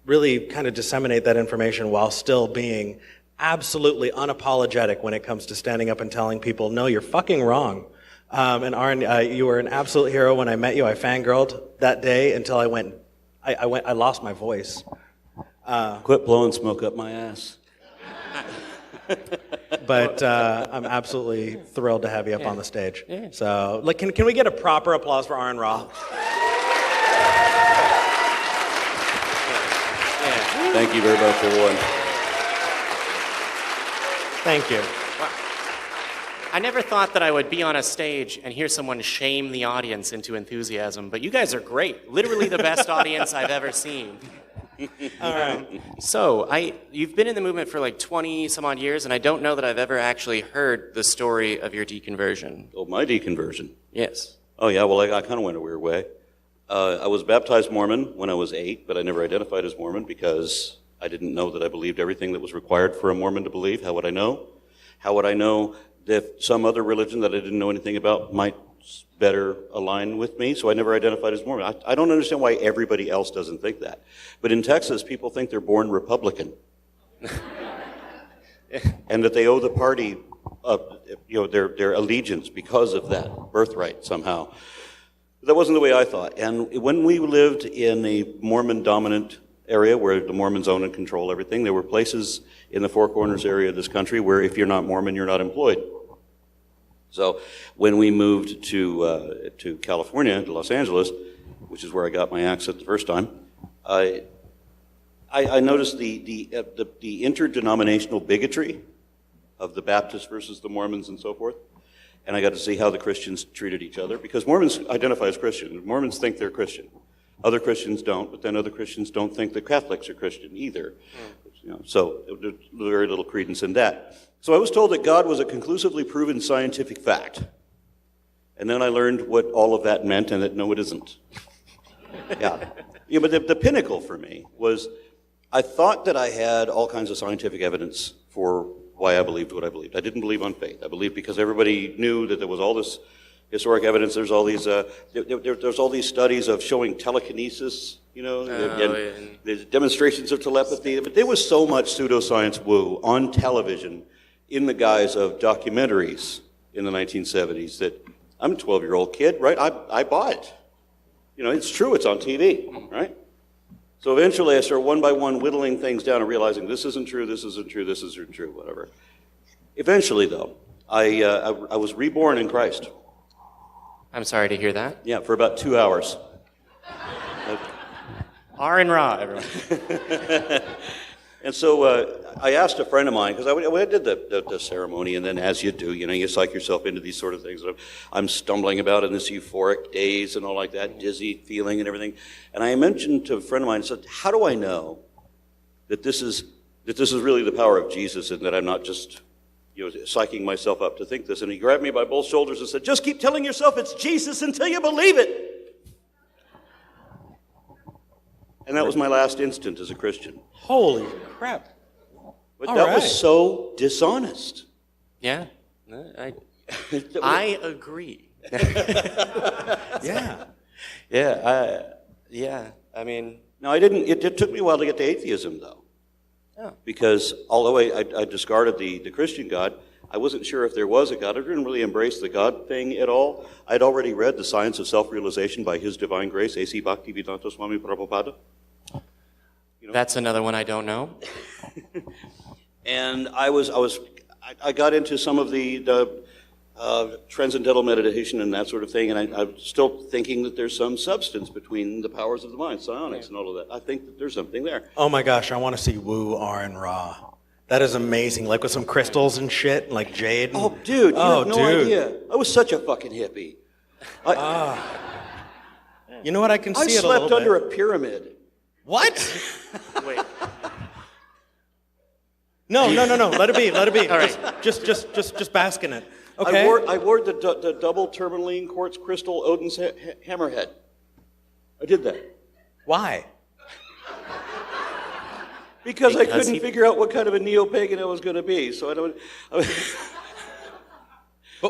really kind of disseminate that information while still being absolutely unapologetic when it comes to standing up and telling people, no, you're fucking wrong. And Aron, you were an absolute hero when I met you. I fangirled that day until I lost my voice. Quit blowing smoke up my ass. But I'm absolutely thrilled to have you up on the stage. So, like, can we get a proper applause for Aron Ra? Thank you very much, everyone. Thank you. I never thought that I would be on a stage and hear someone shame the audience into enthusiasm, but you guys are great. Literally the best audience I've ever seen. All right. So, you've been in the movement for like 20 some odd years, and I don't know that I've ever actually heard the story of your deconversion. Oh, my deconversion. Yes. Oh, yeah, well, I kind of went a weird way. I was baptized Mormon when I was 8, but I never identified as Mormon because I didn't know that I believed everything that was required for a Mormon to believe. How would I know? How would I know that some other religion that I didn't know anything about might better align with me? So I never identified as Mormon. I don't understand why everybody else doesn't think that. But in Texas, people think they're born Republican. And that they owe the party their allegiance because of that birthright somehow. That wasn't the way I thought. And when we lived in a Mormon-dominant area where the Mormons own and control everything, there were places in the Four Corners area of this country where if you're not Mormon, you're not employed. So when we moved to California, to Los Angeles, which is where I got my accent the first time, I noticed the interdenominational bigotry of the Baptists versus the Mormons and so forth. And I got to see how the Christians treated each other, because Mormons identify as Christian. Mormons think they're Christian. Other Christians don't, but then other Christians don't think that Catholics are Christian either. So there's very little credence in that. So I was told that God was a conclusively proven scientific fact. And then I learned what all of that meant, and that no, it isn't. But the pinnacle for me was I thought that I had all kinds of scientific evidence for why I believed what I believed. I didn't believe on faith. I believed because everybody knew that there was all this historic evidence. There's all these there's all these studies of showing telekinesis, and there's demonstrations of telepathy. But there was so much pseudoscience woo on television in the guise of documentaries in the 1970s that I'm a 12-year-old kid, right? I bought it. It's true. It's on TV, right? So eventually I started one by one whittling things down and realizing this isn't true, this isn't true, this isn't true, whatever. Eventually, though, I was reborn in Christ. I'm sorry to hear that. Yeah, for about 2 hours. Aron Ra, everyone. And so I asked a friend of mine, because I did the ceremony, and then as you do, you psych yourself into these sort of things. I'm stumbling about in this euphoric daze and all like that, dizzy feeling and everything. And I mentioned to a friend of mine, I said, how do I know that this is really the power of Jesus and that I'm not just psyching myself up to think this? And he grabbed me by both shoulders and said, just keep telling yourself it's Jesus until you believe it. And that was my last instant as a Christian. Holy crap. But that was so dishonest. Yeah, I agree. Yeah. Yeah. I mean, No, I didn't. It took me a while to get to atheism, though. Oh. Because although I discarded the Christian God, I wasn't sure if there was a God. I didn't really embrace the God thing at all. I'd already read The Science of Self-Realization by His Divine Grace, A.C. Bhaktivedanta Swami Prabhupada. That's another one I don't know. And I got into some of the transcendental meditation and that sort of thing, and I'm still thinking that there's some substance between the powers of the mind, psionics and all of that. I think that there's something there. Oh my gosh, I want to see Wu, Aron, Ra. That is amazing, like with some crystals and shit, like jade. And... Oh, dude, you have no idea. I was such a fucking hippie. You know what? I can see I it a little slept under bit. a pyramid. What? Wait. No. Let it be. Let it be. All right. Just bask in it. Okay. I wore the double tourmaline quartz crystal Odin's hammerhead. I did that. Why? Because I couldn't figure out what kind of a neo-pagan I was going to be. So I don't.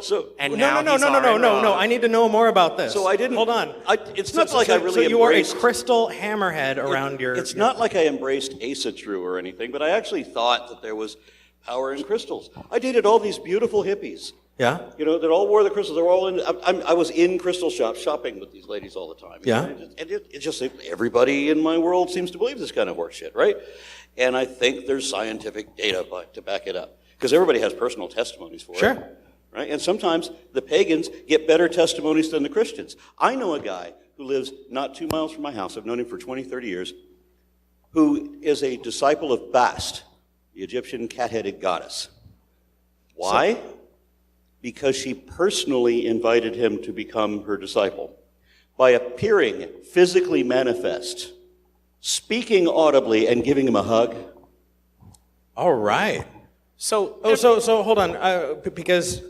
So And no. now I need to know more about this. So I didn't. Hold on. It's not like I really So you wore a embraced. crystal hammerhead around your. It's not like I embraced Asatru or anything, but I actually thought that there was power in crystals. I dated all these beautiful hippies. Yeah. That all wore the crystals. They were all in. I was in crystal shops shopping with these ladies all the time. Yeah. And it's just everybody in my world seems to believe this kind of horseshit, right? And I think there's scientific data to back it up because everybody has personal testimonies for it. Sure. Right? And sometimes the pagans get better testimonies than the Christians. I know a guy who lives not 2 miles from my house. I've known him for 20, 30 years, who is a disciple of Bast, the Egyptian cat-headed goddess. Why? Because she personally invited him to become her disciple by appearing physically manifest, speaking audibly, and giving him a hug. All right. So, So hold on, because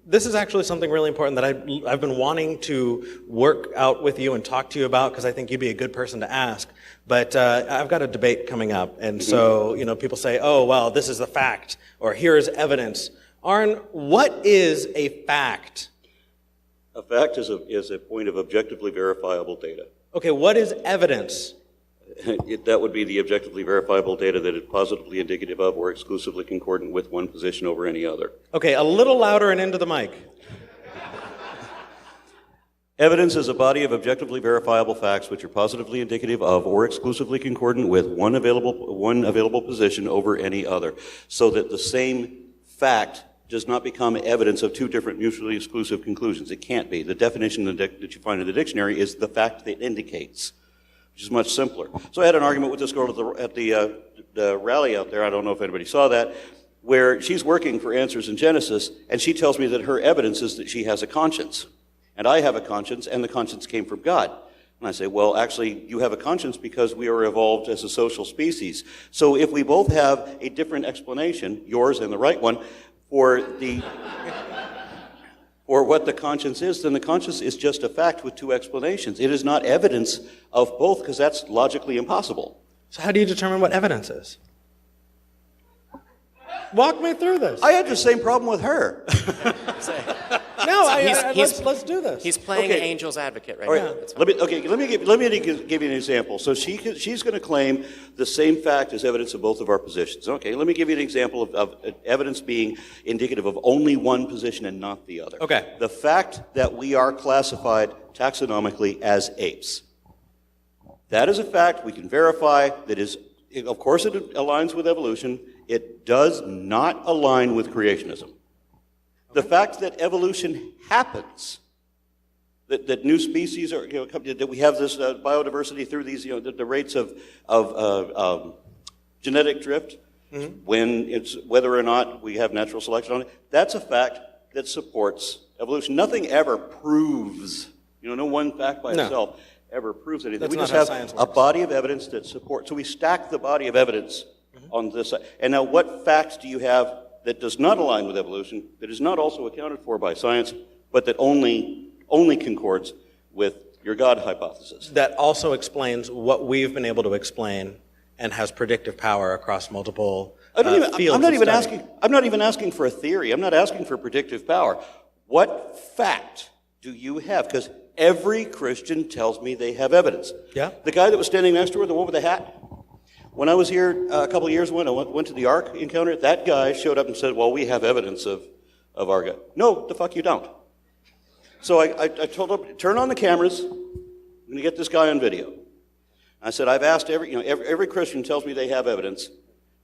this is actually something really important that I've been wanting to work out with you and talk to you about because I think you'd be a good person to ask. But I've got a debate coming up, and so people say, "Oh, well, this is the fact," or "Here is evidence." Aron, what is a fact? A fact is a point of objectively verifiable data. Okay, what is evidence? That would be the objectively verifiable data that is positively indicative of or exclusively concordant with one position over any other. Okay, a little louder and into the mic. Evidence is a body of objectively verifiable facts which are positively indicative of or exclusively concordant with one available position over any other, so that the same fact does not become evidence of two different mutually exclusive conclusions. It can't be. The definition that you find in the dictionary is the fact that indicates, which is much simpler. So I had an argument with this girl at the rally out there. I don't know if anybody saw that, where she's working for Answers in Genesis, and she tells me that her evidence is that she has a conscience. And I have a conscience, and the conscience came from God. And I say, well, actually, you have a conscience because we are evolved as a social species. So if we both have a different explanation, yours and the right one, for what the conscience is, then the conscience is just a fact with two explanations. It is not evidence of both because that's logically impossible. So how do you determine what evidence is? Walk me through this. I had the same problem with her. No, he's- let's do this. he's playing Okay. angel's advocate right All now. right, That's let me give you an example. So she's going to claim the same fact as evidence of both of our positions. Okay, let me give you an example of evidence being indicative of only one position and not the other. Okay. The fact that we are classified taxonomically as apes. That is a fact we can verify that is, of course it aligns with evolution. It does not align with creationism. The fact that evolution happens, that new species are, that we have this biodiversity through these, the rates of genetic drift, when it's whether or not we have natural selection on it, that's a fact that supports evolution. Nothing ever proves, no one fact by itself ever proves anything. That's We not just how have science a works. body of evidence that supports. So we stack the body of evidence on this side. And now what facts do you have that does not align with evolution, that is not also accounted for by science, but that only concords with your God hypothesis? That also explains what we've been able to explain and has predictive power across multiple fields. I'm not of even asking for a theory. I'm not asking for predictive power. What fact do you have? Because every Christian tells me they have evidence. Yeah. The guy that was standing next to her, the one with the hat, when I was here a couple of years ago, when I went to the Ark encounter, that guy showed up and said, well, we have evidence of our God. No, the fuck you don't. So I told him, turn on the cameras. I'm going to get this guy on video. I said, I've asked every Christian tells me they have evidence.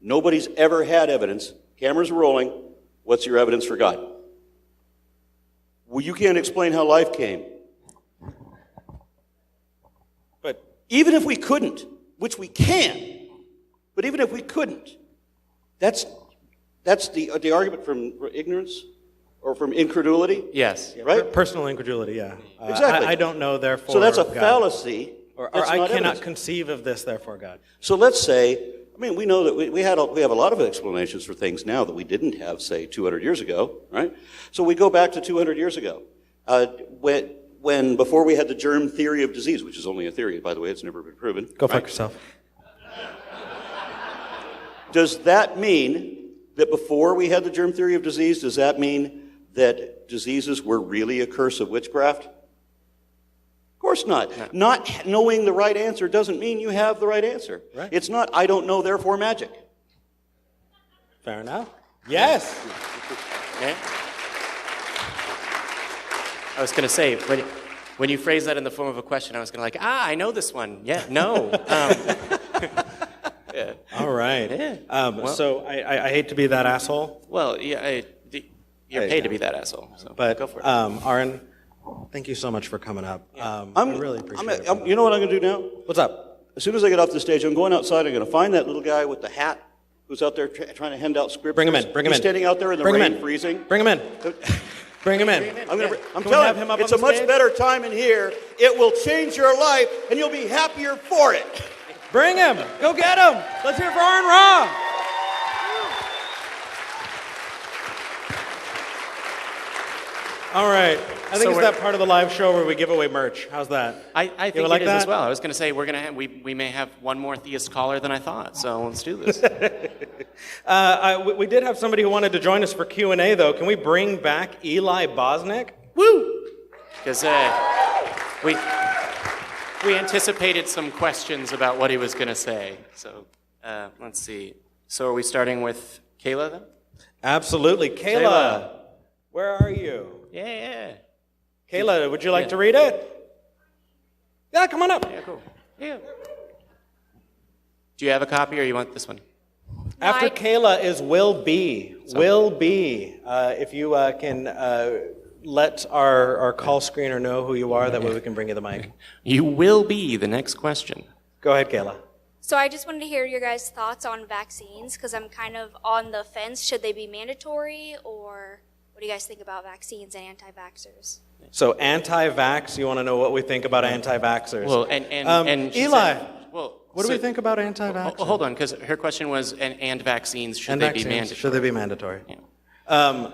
Nobody's ever had evidence. Cameras rolling. What's your evidence for God? Well, you can't explain how life came. But even if we couldn't, which we can, but even if we couldn't, that's the argument from ignorance or from incredulity? Yes. Right? Personal incredulity, yeah. Exactly. I don't know, therefore So that's a God. fallacy. Or That's I not cannot evidence. conceive of this, therefore God. So let's say, we know that we have a lot of explanations for things now that we didn't have, say, 200 years ago, right? So we go back to 200 years ago, when before we had the germ theory of disease, which is only a theory, by the way, it's never been proven. Go fuck yourself. Does that mean that before we had the germ theory of disease, does that mean that diseases were really a curse of witchcraft? Of course not. No. Not knowing the right answer doesn't mean you have the right answer. Right. It's not, I don't know, therefore magic. Fair enough. Yes. Yeah. I was going to say, when you phrase that in the form of a question, I was going to I know this one. Yeah, no. Yeah. All right. Yeah. So I hate to be that asshole. Well, yeah, you're paid to be that asshole. So But go for it. Aaron, thank you so much for coming up. I really appreciate it. You know what I'm going to do now? What's up? As soon as I get off the stage, I'm going outside. I'm going to find that little guy with the hat who's out there trying to hand out scriptures. Bring him in. Bring him He's in. standing out there in the rain, freezing. Bring him in. Bring him in. I'm Can we telling have him you, up it's on a the much stage? better time in here. It will change your life, and you'll be happier for it. Bring him. Go get him. Let's hear it for Aron Ra. All right. I think it's that part of the live show where we give away merch. How's that? I think You it like is that? as well. I was going to say we may have one more theist caller than I thought. So let's do this. We did have somebody who wanted to join us for Q&A, though. Can we bring back Eli Bosnick? Woo! Because we anticipated some questions about what he was going to say. So let's see. So are we starting with Kayla then? Absolutely. Kayla, where are you? Yeah. Kayla, would you like to read it? Yeah, come on up. Yeah, cool. Yeah. Do you have a copy or you want this one? After Kayla is Will B. Will B. If you can let our call screener know who you are, that way we can bring you the mic. You will be the next question. Go ahead, Kayla. So I just wanted to hear your guys' thoughts on vaccines, because I'm kind of on the fence. Should they be mandatory, or what do you guys think about vaccines and anti-vaxxers? So anti-vax, you want to know what we think about anti-vaxxers? Well, and Eli, well, what do we think about anti-vaxxers? Hold on, because her question was, and vaccines, should they be mandatory? Should they be mandatory? Yeah.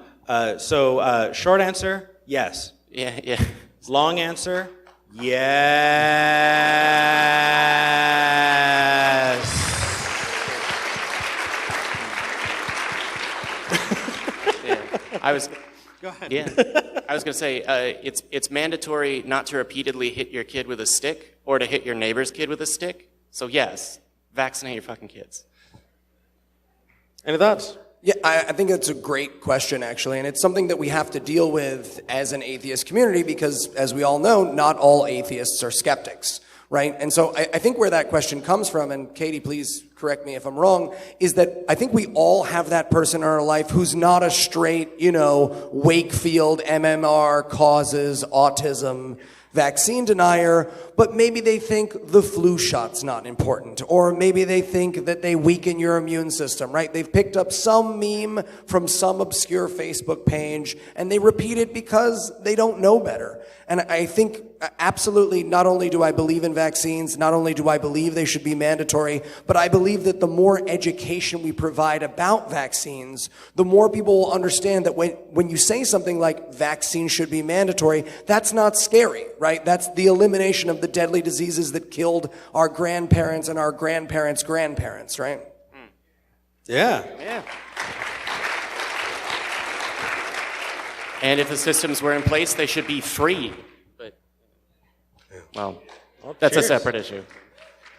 Short answer, yes. Yeah. Long answer, yes. Go ahead. Yeah. I was going to say, it's mandatory not to repeatedly hit your kid with a stick or to hit your neighbor's kid with a stick. So yes, vaccinate your fucking kids. Any thoughts? Yeah, I think that's a great question, actually, and it's something that we have to deal with as an atheist community because, as we all know, not all atheists are skeptics, right? And so I think where that question comes from, and Katie, please correct me if I'm wrong, is that I think we all have that person in our life who's not a straight, Wakefield, MMR, causes, autism, vaccine denier, but maybe they think the flu shot's not important, or maybe they think that they weaken your immune system, right? They've picked up some meme from some obscure Facebook page, and they repeat it because they don't know better. And I think absolutely, not only do I believe in vaccines, not only do I believe they should be mandatory, but I believe that the more education we provide about vaccines, the more people will understand that when you say something like vaccines should be mandatory, that's not scary, right? That's the elimination of the deadly diseases that killed our grandparents and our grandparents' grandparents, right? Yeah. And if the systems were in place, they should be free. But, well, that's cheers. a separate issue.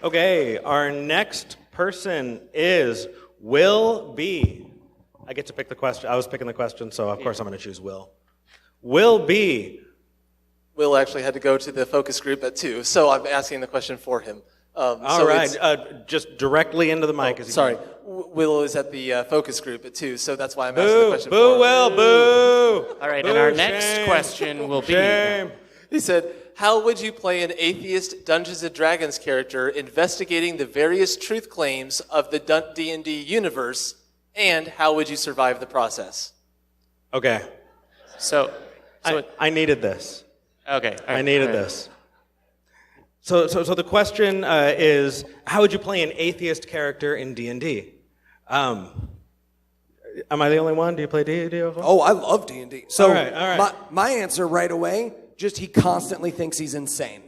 Okay, our next person is Will B. I get to pick the question. I was picking the question, so of course I'm going to choose Will. Will B. Will actually had to go to the focus group at 2, so I'm asking the question for him. All right, just directly into the mic. As you Sorry, can. Will is at the focus group too, so that's why I'm asking the question. Boo, Will, boo. All right, Boo, and our shame. next question will be... Shame. He said, how would you play an atheist Dungeons & Dragons character investigating the various truth claims of the D&D universe, and how would you survive the process? Okay, So I needed this. okay. all right, I needed all right. this. So the question is, how would you play an atheist character in D&D? Am I the only one? Do you play D&D? Oh, I love D&D. So All right. My answer right away, just he constantly thinks he's insane.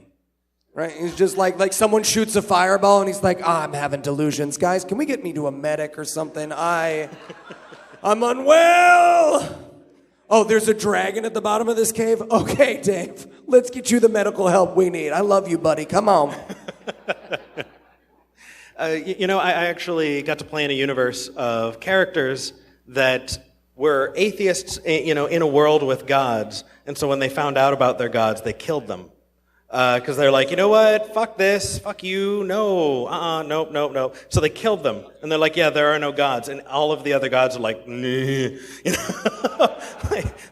Right? He's just like someone shoots a fireball and he's like, I'm having delusions. Guys, can we get me to a medic or something? I'm unwell. Oh, there's a dragon at the bottom of this cave? Okay, Dave, let's get you the medical help we need. I love you, buddy. Come on. I actually got to play in a universe of characters that were atheists, in a world with gods. And so when they found out about their gods, they killed them. Because they're like, you know what? Fuck this. Fuck you. No. Nope. So they killed them. And they're like, yeah, there are no gods. And all of the other gods are like, nah.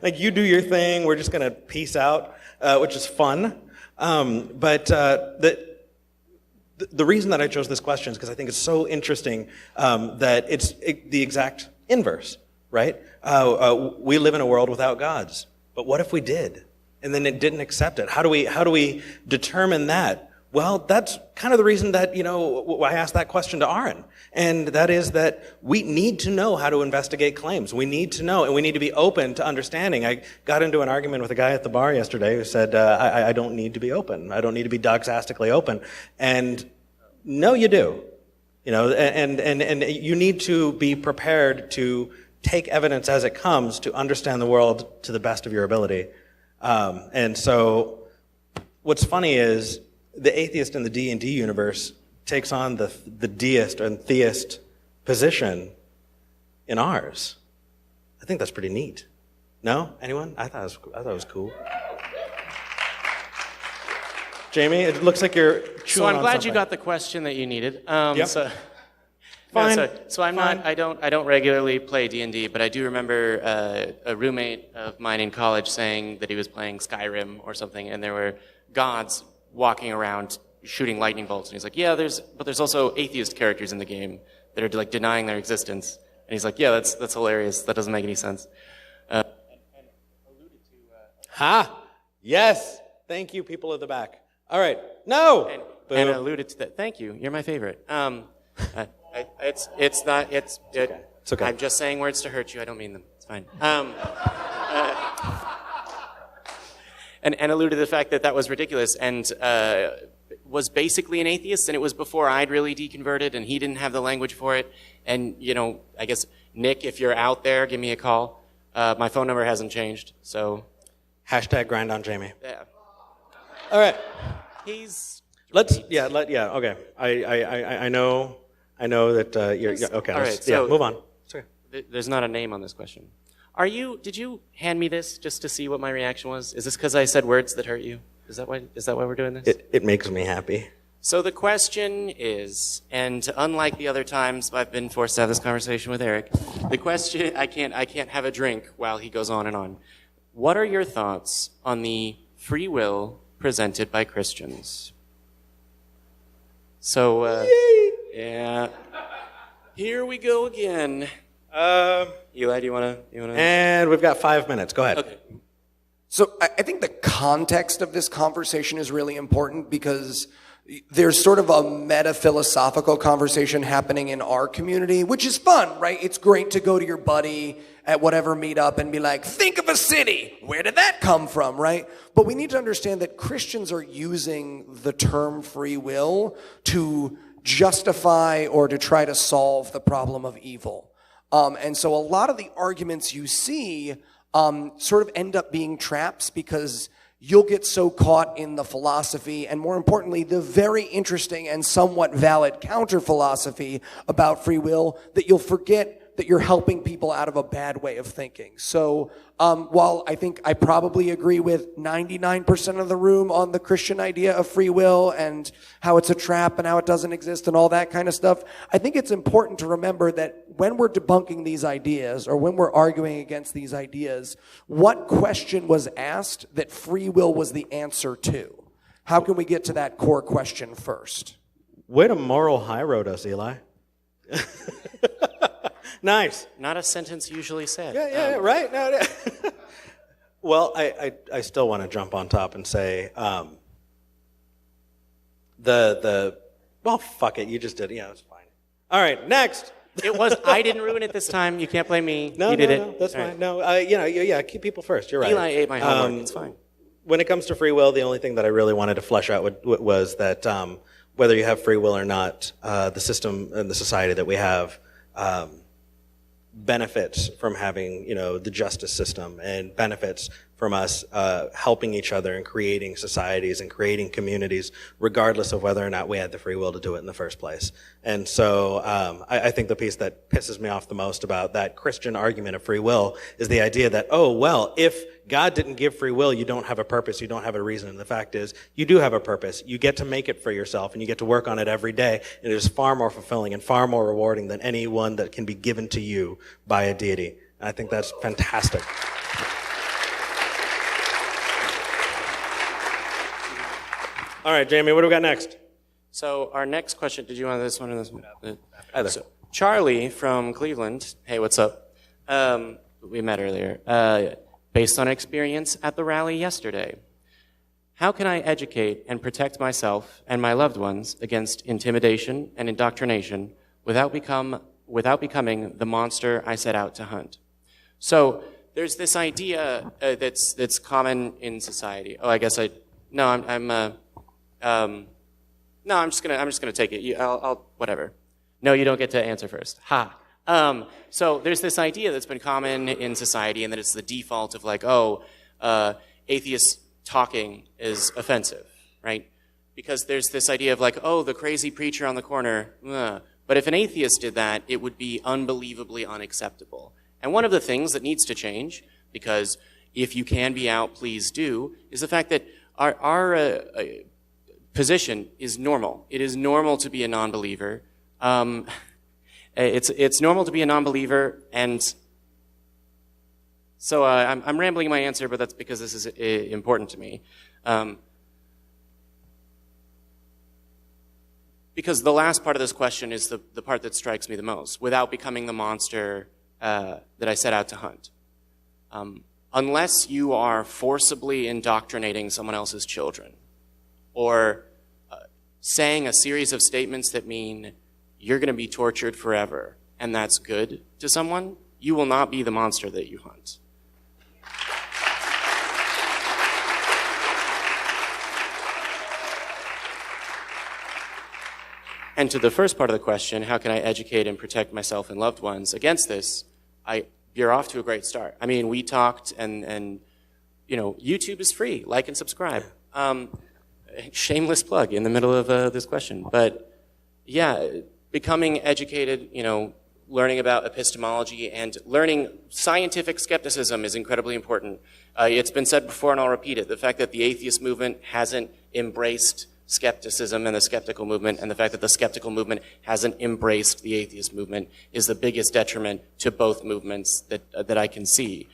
like you do your thing. We're just going to peace out, which is fun. But the reason that I chose this question is because I think it's so interesting that it's the exact inverse, right? We live in a world without gods. But what if we did? And then it didn't accept it. How do we determine that? Well, that's kind of the reason that, I asked that question to Aron. And that is that we need to know how to investigate claims. We need to know, and we need to be open to understanding. I got into an argument with a guy at the bar yesterday who said, I don't need to be open. I don't need to be doxastically open. And no, you do. And you need to be prepared to take evidence as it comes to understand the world to the best of your ability. And so what's funny is the atheist in the D&D universe takes on the deist and theist position in ours. I think that's pretty neat. No? Anyone? I thought it was cool. Jamie, it looks like you're chewing So I'm on glad something. you got the question that you needed. Yep. Fine. So I'm not. I don't regularly play D&D, but I do remember a roommate of mine in college saying that he was playing Skyrim or something, and there were gods walking around shooting lightning bolts, and he's like, yeah, there's also atheist characters in the game that are like denying their existence, and he's like, yeah, that's hilarious. That doesn't make any sense. Yes. Thank you, people at the back. All right. No. And alluded to that. Thank you. You're my favorite. It's not. It's okay. I'm just saying words to hurt you. I don't mean them. It's fine. And alluded to the fact that was ridiculous and was basically an atheist, and it was before I'd really deconverted, and he didn't have the language for it. And I guess Nick, if you're out there, give me a call. My phone number hasn't changed, so. Hashtag grind on Jamie. Yeah. All right. Okay. I know that you're okay. All right, so move on. It's okay. There's not a name on this question. Did you hand me this just to see what my reaction was? Is this because I said words that hurt you? Is that why we're doing this? It makes me happy. So the question is, and unlike the other times I've been forced to have this conversation with Eric, the question, I can't have a drink while he goes on and on. What are your thoughts on the free will presented by Christians? So, yeah. Here we go again. Eli, do you wanna? And we've got 5 minutes. Go ahead. Okay. So I think the context of this conversation is really important because there's sort of a meta-philosophical conversation happening in our community, which is fun, right? It's great to go to your buddy at whatever meetup and be like, think of a city. Where did that come from, right? But we need to understand that Christians are using the term free will to justify or to try to solve the problem of evil. And so a lot of the arguments you see sort of end up being traps because you'll get so caught in the philosophy and, more importantly, the very interesting and somewhat valid counter-philosophy about free will that you'll forget that you're helping people out of a bad way of thinking. So while I think I probably agree with 99% of the room on the Christian idea of free will and how it's a trap and how it doesn't exist and all that kind of stuff, I think it's important to remember that when we're debunking these ideas or when we're arguing against these ideas, what question was asked that free will was the answer to? How can we get to that core question first? Way to moral high road us, Eli. Nice. Not a sentence usually said. Yeah, right. No. Well, I still want to jump on top and say well, fuck it, you just did it. Yeah, it's fine. All right, next. I didn't ruin it this time. You can't blame me. No, you did no, it. that's All fine. right. No, keep people first. You're right. Eli ate my homework. It's fine. When it comes to free will, the only thing that I really wanted to flesh out was that whether you have free will or not, the system and the society that we have benefits from having, the justice system and benefits from us helping each other and creating societies and creating communities, regardless of whether or not we had the free will to do it in the first place. And so I think the piece that pisses me off the most about that Christian argument of free will is the idea that, if God didn't give free will, you don't have a purpose, you don't have a reason. And the fact is, you do have a purpose. You get to make it for yourself, and you get to work on it every day. And it is far more fulfilling and far more rewarding than any one that can be given to you by a deity. And I think that's fantastic. All right, Jamie, what do we got next? So our next question, did you want this one or this one? Either. So Charlie from Cleveland, hey, what's up? We met earlier. Based on experience at the rally yesterday, how can I educate and protect myself and my loved ones against intimidation and indoctrination without becoming the monster I set out to hunt? So there's this idea that's common in society. I'm just gonna take it. I'll whatever. No, you don't get to answer first. Ha. So there's this idea that's been common in society, and that it's the default of atheists talking is offensive, right? Because there's this idea of the crazy preacher on the corner. But if an atheist did that, it would be unbelievably unacceptable. And one of the things that needs to change, because if you can be out, please do, is the fact that our position is normal. It is normal to be a non-believer. It's normal to be a non-believer, and so I'm rambling my answer, but that's because this is important to me. Because the last part of this question is the part that strikes me the most, without becoming the monster that I set out to hunt. Unless you are forcibly indoctrinating someone else's children, or saying a series of statements that mean you're going to be tortured forever, and that's good to someone, you will not be the monster that you hunt. And to the first part of the question, how can I educate and protect myself and loved ones against this? You're off to a great start. I mean, we talked, and YouTube is free. Like and subscribe. Shameless plug in the middle of this question. But yeah, becoming educated, learning about epistemology and learning scientific skepticism is incredibly important. It's been said before, and I'll repeat it. The fact that the atheist movement hasn't embraced skepticism and the skeptical movement, and the fact that the skeptical movement hasn't embraced the atheist movement is the biggest detriment to both movements that I can see.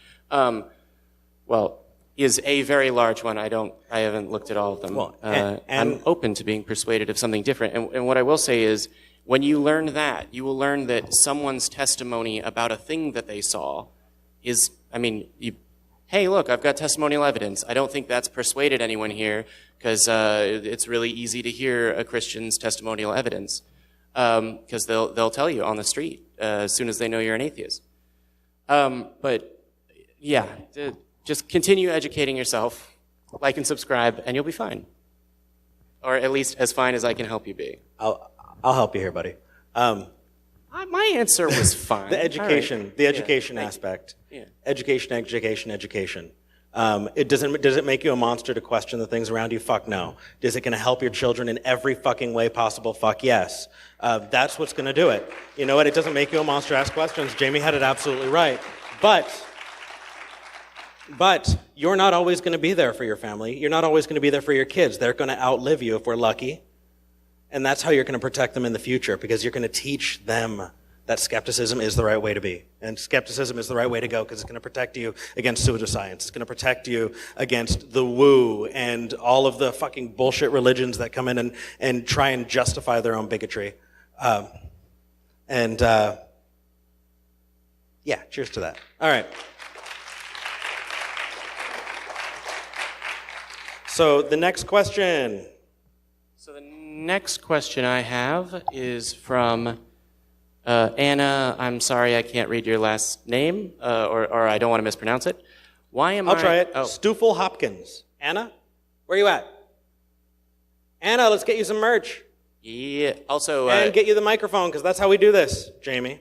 Is a very large one. I haven't looked at all of them. Well, I'm open to being persuaded of something different. And what I will say is, when you learn that, you will learn that someone's testimony about a thing that they saw is, hey, look, I've got testimonial evidence. I don't think that's persuaded anyone here, because it's really easy to hear a Christian's testimonial evidence, because they'll tell you on the street as soon as they know you're an atheist. But yeah, just continue educating yourself, like and subscribe, and you'll be fine, or at least as fine as I can help you be. I'll help you here, buddy. My answer was fine. The education, Right. the education Yeah. aspect. Yeah. Education. Does it make you a monster to question the things around you? Fuck no. Is it going to help your children in every fucking way possible? Fuck yes. That's what's going to do it. You know what? It doesn't make you a monster to ask questions. Jamie had it absolutely right. But you're not always going to be there for your family. You're not always going to be there for your kids. They're going to outlive you if we're lucky. And that's how you're going to protect them in the future, because you're going to teach them that skepticism is the right way to be. And skepticism is the right way to go, because it's going to protect you against pseudoscience. It's going to protect you against the woo and all of the fucking bullshit religions that come in and try and justify their own bigotry. Yeah, cheers to that. All right. So the next question. So the next question I have is from Anna. I'm sorry, I can't read your last name, or I don't want to mispronounce it. Why am I'll try it. Oh. Stoffel Hopkins. Anna, where you at? Anna, let's get you some merch. Yeah. Also. And get you the microphone, because that's how we do this, Jamie.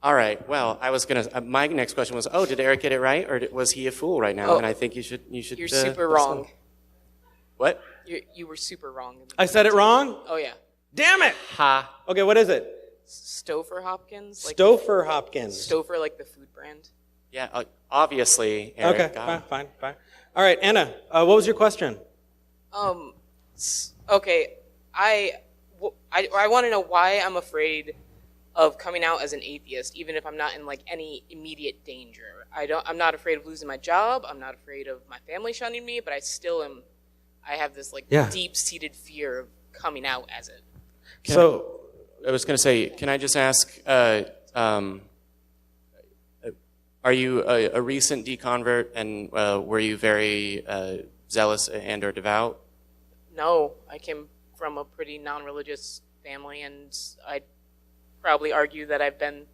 All right. Well, I was gonna. My next question was, did Eric get it right, or was he a fool right now? And I think you should. You're super wrong. What? You were super wrong. I said it wrong? Oh yeah. Damn it! Ha. Okay, what is it? Stouffer Hopkins. Stouffer Hopkins. Stouffer, like the food brand. Yeah. Obviously, Eric. Okay. Fine. All right, Anna. What was your question? Okay. I want to know why I'm afraid of coming out as an atheist, even if I'm not in like any immediate danger. I'm not afraid of losing my job. I'm not afraid of my family shunning me, but I still am. I have this deep-seated fear of coming out as it. So I was going to say, can I just ask, are you a recent deconvert, and were you very zealous and or devout? No, I came from a pretty non-religious family, and I'd probably argue that I've been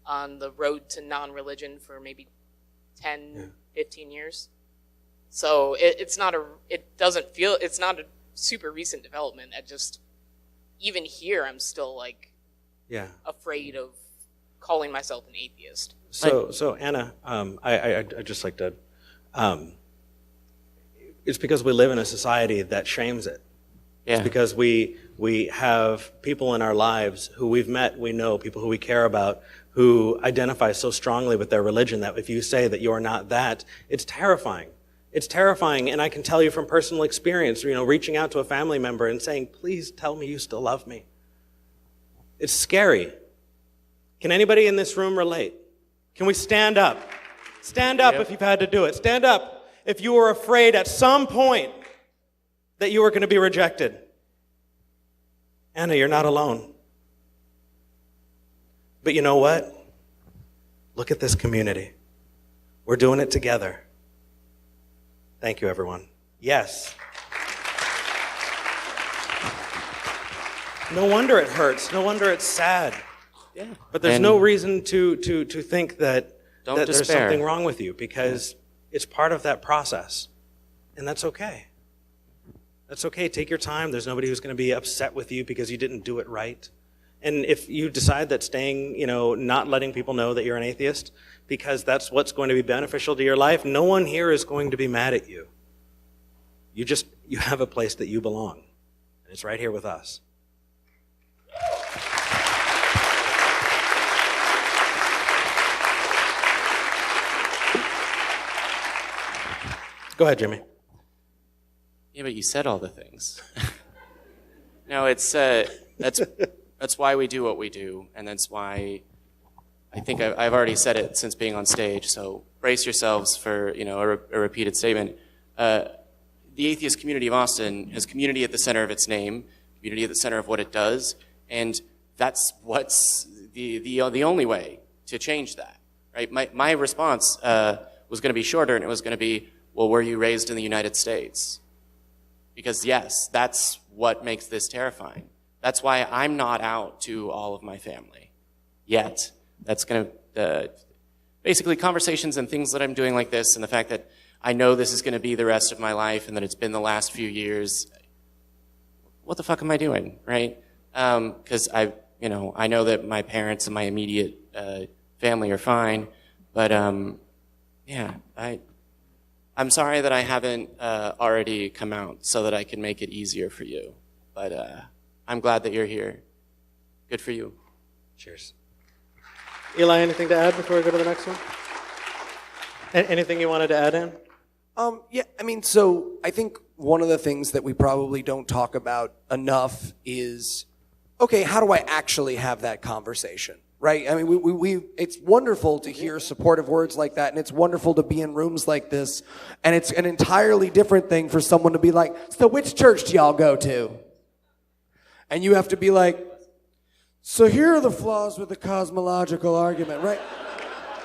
on the road to non-religion for maybe 10, 15 years. So it's not a super recent development. Even here, I'm still afraid of calling myself an atheist. So Anna, I'd just like to, it's because we live in a society that shames it. Yeah. It's because we have people in our lives who we've met, we know, people who we care about, who identify so strongly with their religion that if you say that you're not that, it's terrifying. It's terrifying, and I can tell you from personal experience, reaching out to a family member and saying, please tell me you still love me. It's scary. Can anybody in this room relate? Can we stand up? Stand up if you've had to do it. Stand up if you were afraid at some point that you were going to be rejected. Anna, you're not alone. But you know what? Look at this community. We're doing it together. Thank you, everyone. Yes. No wonder it hurts. No wonder it's sad. Yeah. But there's no reason to think that Don't there's despair. something wrong with you, because it's part of that process. And that's okay. That's okay. Take your time. There's nobody who's going to be upset with you because you didn't do it right. And if you decide that staying, not letting people know that you're an atheist, because that's what's going to be beneficial to your life, no one here is going to be mad at you. You have a place that you belong. And it's right here with us. Go ahead, Jimmy. Yeah, but you said all the things. No, it's that's why we do what we do, and that's why I think I've already said it since being on stage. So brace yourselves for a repeated statement. The Atheist Community of Austin has community at the center of its name, community at the center of what it does, and that's what's the only way to change that. Right? My response was going to be shorter, and it was going to be, well, were you raised in the United States? Because yes, that's what makes this terrifying. That's why I'm not out to all of my family yet. That's going to, basically conversations and things that I'm doing like this, and the fact that I know this is going to be the rest of my life and that it's been the last few years. What the fuck am I doing, right? Because I know that my parents and my immediate family are fine, but I'm sorry that I haven't already come out so that I can make it easier for you. But I'm glad that you're here. Good for you. Cheers. Eli, anything to add before we go to the next one? Anything you wanted to add in? Yeah, I mean, so I think one of the things that we probably don't talk about enough is, okay, how do I actually have that conversation, right? I mean, we it's wonderful to hear supportive words like that, and it's wonderful to be in rooms like this, and it's an entirely different thing for someone to be like, so which church do y'all go to? And you have to be like, so here are the flaws with the cosmological argument, right?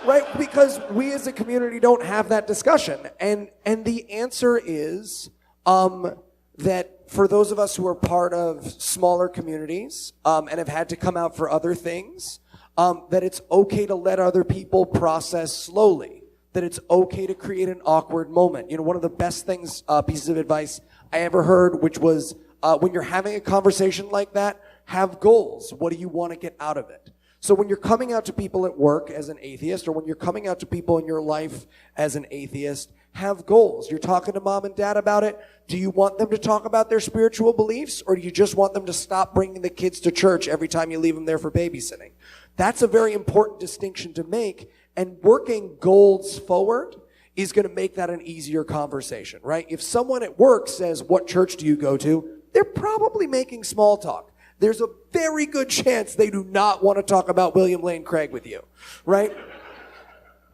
Right, because we as a community don't have that discussion. And the answer is that for those of us who are part of smaller communities and have had to come out for other things, that it's okay to let other people process slowly, that it's okay to create an awkward moment. You know, one of the best things, pieces of advice I ever heard, which was when you're having a conversation like that, have goals. What do you want to get out of it? So when you're coming out to people at work as an atheist, or when you're coming out to people in your life as an atheist, have goals. You're talking to mom and dad about it. Do you want them to talk about their spiritual beliefs, or do you just want them to stop bringing the kids to church every time you leave them there for babysitting? That's a very important distinction to make, and working goals forward is going to make that an easier conversation, right? If someone at work says, what church do you go to? They're probably making small talk. There's a very good chance they do not want to talk about William Lane Craig with you, right?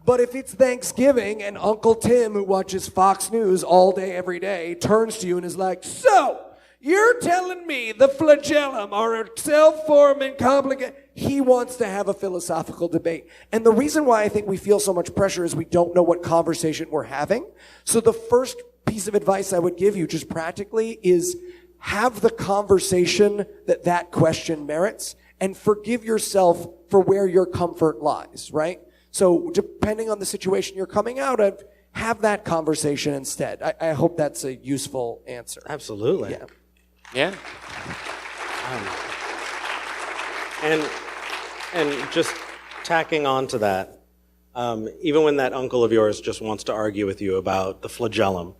But if it's Thanksgiving and Uncle Tim, who watches Fox News all day, every day, turns to you and is like, so, you're telling me the flagellum are a self-forming complicated... He wants to have a philosophical debate. And the reason why I think we feel so much pressure is we don't know what conversation we're having. So the first piece of advice I would give you, just practically, is have the conversation that question merits, and forgive yourself for where your comfort lies, right? So depending on the situation you're coming out of, have that conversation instead. I hope that's a useful answer. Absolutely. Yeah. Yeah. And just tacking on to that, even when that uncle of yours just wants to argue with you about the flagellum,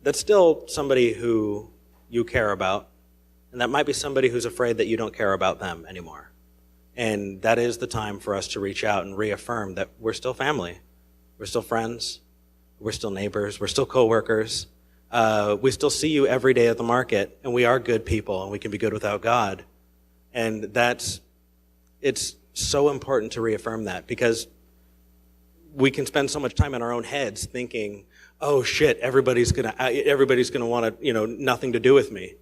that's still somebody who you care about, and that might be somebody who's afraid that you don't care about them anymore. And that is the time for us to reach out and reaffirm that we're still family. We're still friends. We're still neighbors. We're still coworkers. We still see you every day at the market, and we are good people, and we can be good without God. And it's so important to reaffirm that, because we can spend so much time in our own heads thinking, oh shit, everybody's gonna want to, nothing to do with me.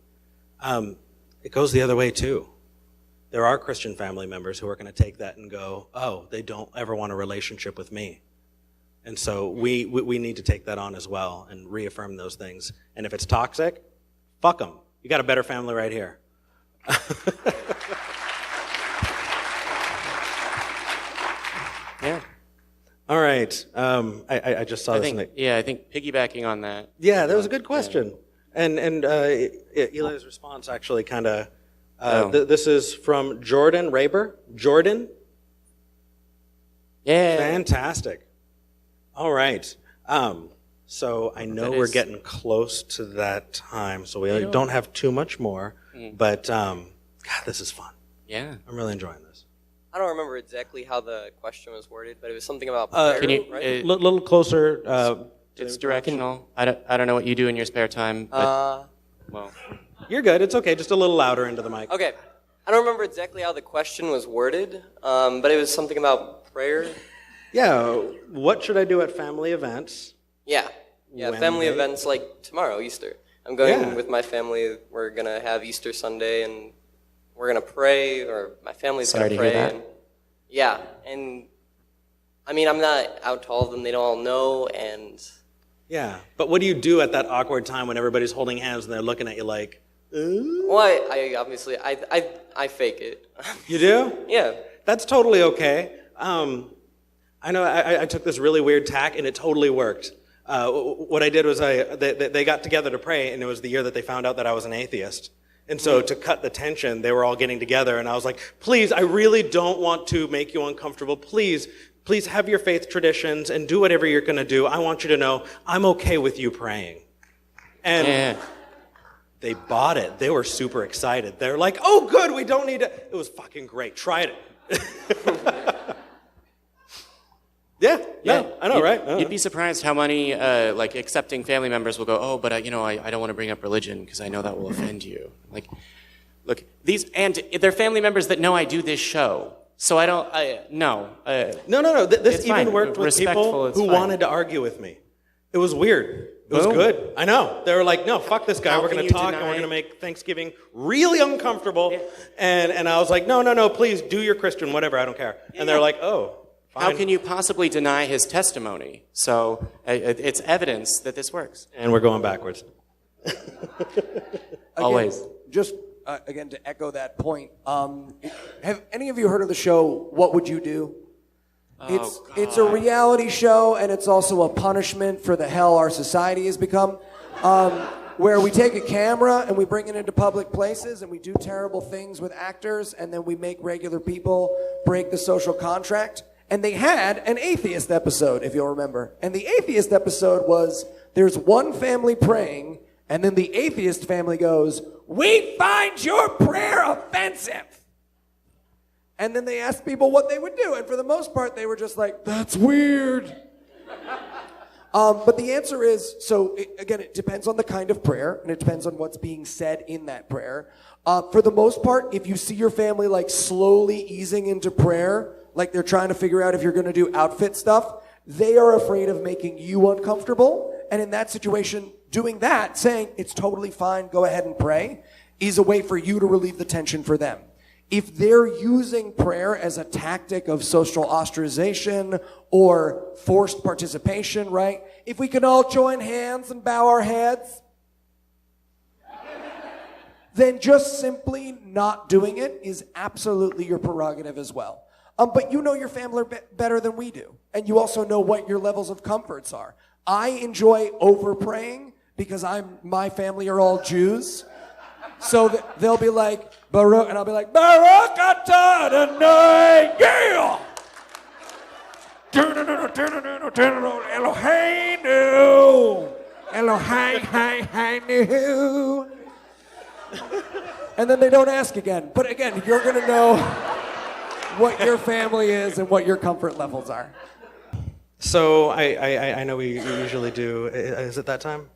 It goes the other way too. There are Christian family members who are going to take that and go, oh, they don't ever want a relationship with me. And so we need to take that on as well and reaffirm those things. And if it's toxic, fuck them. You got a better family right here. Yeah. All right. I just saw this. I think piggybacking on that. Yeah, that was a good question. Yeah. And Eli's response actually kind of, this is from Jordan Raber. Jordan? Yeah. Fantastic. All right. So I know we're getting close to that time, so we don't have too much more. But, God, this is fun. Yeah. I'm really enjoying this. I don't remember exactly how the question was worded, but it was something about prayer, can you, right? A little closer. It's directional. I don't know what you do in your spare time, but, well. You're good. It's okay. Just a little louder into the mic. Okay. I don't remember exactly how the question was worded, but it was something about prayer. Yeah. What should I do at family events? Yeah. Yeah, family events like tomorrow, Easter. I'm going with my family. We're going to have Easter Sunday, and we're going to pray, or my family's going to pray. And, yeah, and I mean, I'm not out to all of them. They don't all know, and... Yeah, but what do you do at that awkward time when everybody's holding hands and they're looking at you like, ooh? Well, I obviously, I fake it. You do? Yeah. That's totally okay. I know I took this really weird tack, and it totally worked. What I did was they got together to pray, and it was the year that they found out that I was an atheist. And so to cut the tension, they were all getting together, and I was like, please, I really don't want to make you uncomfortable. Please, Please have your faith traditions and do whatever you're going to do. I want you to know I'm okay with you praying. And they bought it. They were super excited. They're like, oh, good, we don't need to. It was fucking great. Tried it. I know, right? You'd be surprised how many accepting family members will go, oh, but I don't want to bring up religion because I know that will offend you. Like, look, they're family members that know I do this show. So I don't, no. No. This even fine. worked with Respectful, people it's who fine. wanted to argue with me. It was weird. It was Boom. good. I know. They were like, no, fuck this guy. How We're can going you to talk and we're going to make Thanksgiving really uncomfortable. Yeah. And I was like, no, please do your Christian, whatever, I don't care. And they're like, oh, fine. How can you possibly deny his testimony? So it's evidence that this works. And we're going backwards. Always. Just, again, to echo that point, have any of you heard of the show, What Would You Do? It's a reality show, and it's also a punishment for the hell our society has become, where we take a camera and we bring it into public places and we do terrible things with actors, and then we make regular people break the social contract. And they had an atheist episode, if you'll remember. And the atheist episode was, there's one family praying, and then the atheist family goes, we find your prayer offensive. And then they asked people what they would do. And for the most part, they were just like, that's weird. But the answer is, again, it depends on the kind of prayer, and it depends on what's being said in that prayer. For the most part, if you see your family like slowly easing into prayer, like they're trying to figure out if you're going to do outfit stuff, they are afraid of making you uncomfortable. And in that situation, doing that, saying it's totally fine, go ahead and pray, is a way for you to relieve the tension for them. If they're using prayer as a tactic of social ostracization or forced participation, right? If we can all join hands and bow our heads, then just simply not doing it is absolutely your prerogative as well. But you know your family better than we do. And you also know what your levels of comforts are. I enjoy over-praying because my family are all Jews. So they'll be like, Baruch, and I'll be like, Baruch atah Adonai, yeah! Eloheinu, Eloheinu. And then they don't ask again. But again, you're going to know what your family is and what your comfort levels are. So I know we usually do. Is it that time?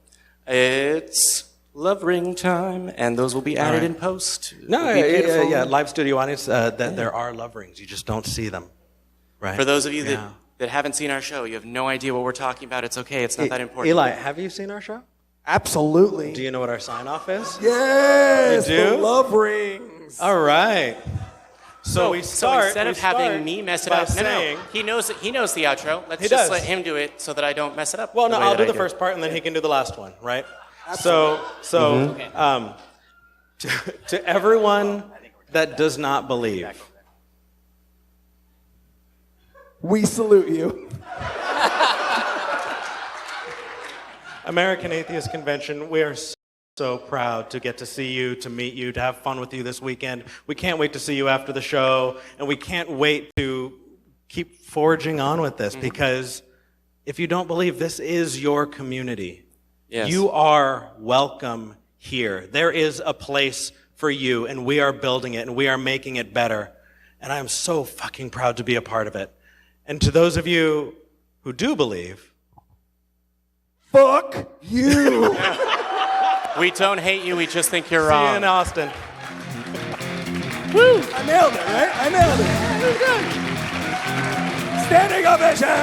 It's love ring time, and those will be added in post. No, yeah, live studio audience, there are love rings. You just don't see them, right? For those of you that haven't seen our show, you have no idea what we're talking about. It's okay. It's not that important. Eli, have you seen our show? Absolutely. Do you know what our sign-off is? Yes, you do? the love rings. All right. So instead of having me mess it up, he knows the outro. Let's just let him do it so that I don't mess it up. Well, no, I'll do the first part, and then he can do the last one, right? Absolutely. To everyone that does not believe, we salute you. American Atheist Convention, we are so proud to get to see you, to meet you, to have fun with you this weekend. We can't wait to see you after the show, and we can't wait to keep forging on with this, because if you don't believe, this is your community. Yes. You are welcome here. There is a place for you, and we are building it, and we are making it better. And I am so fucking proud to be a part of it. And to those of you who do believe, fuck you. We don't hate you, we just think you're See wrong. you in Austin. Woo! I nailed it, right? I nailed it. Standing ovation!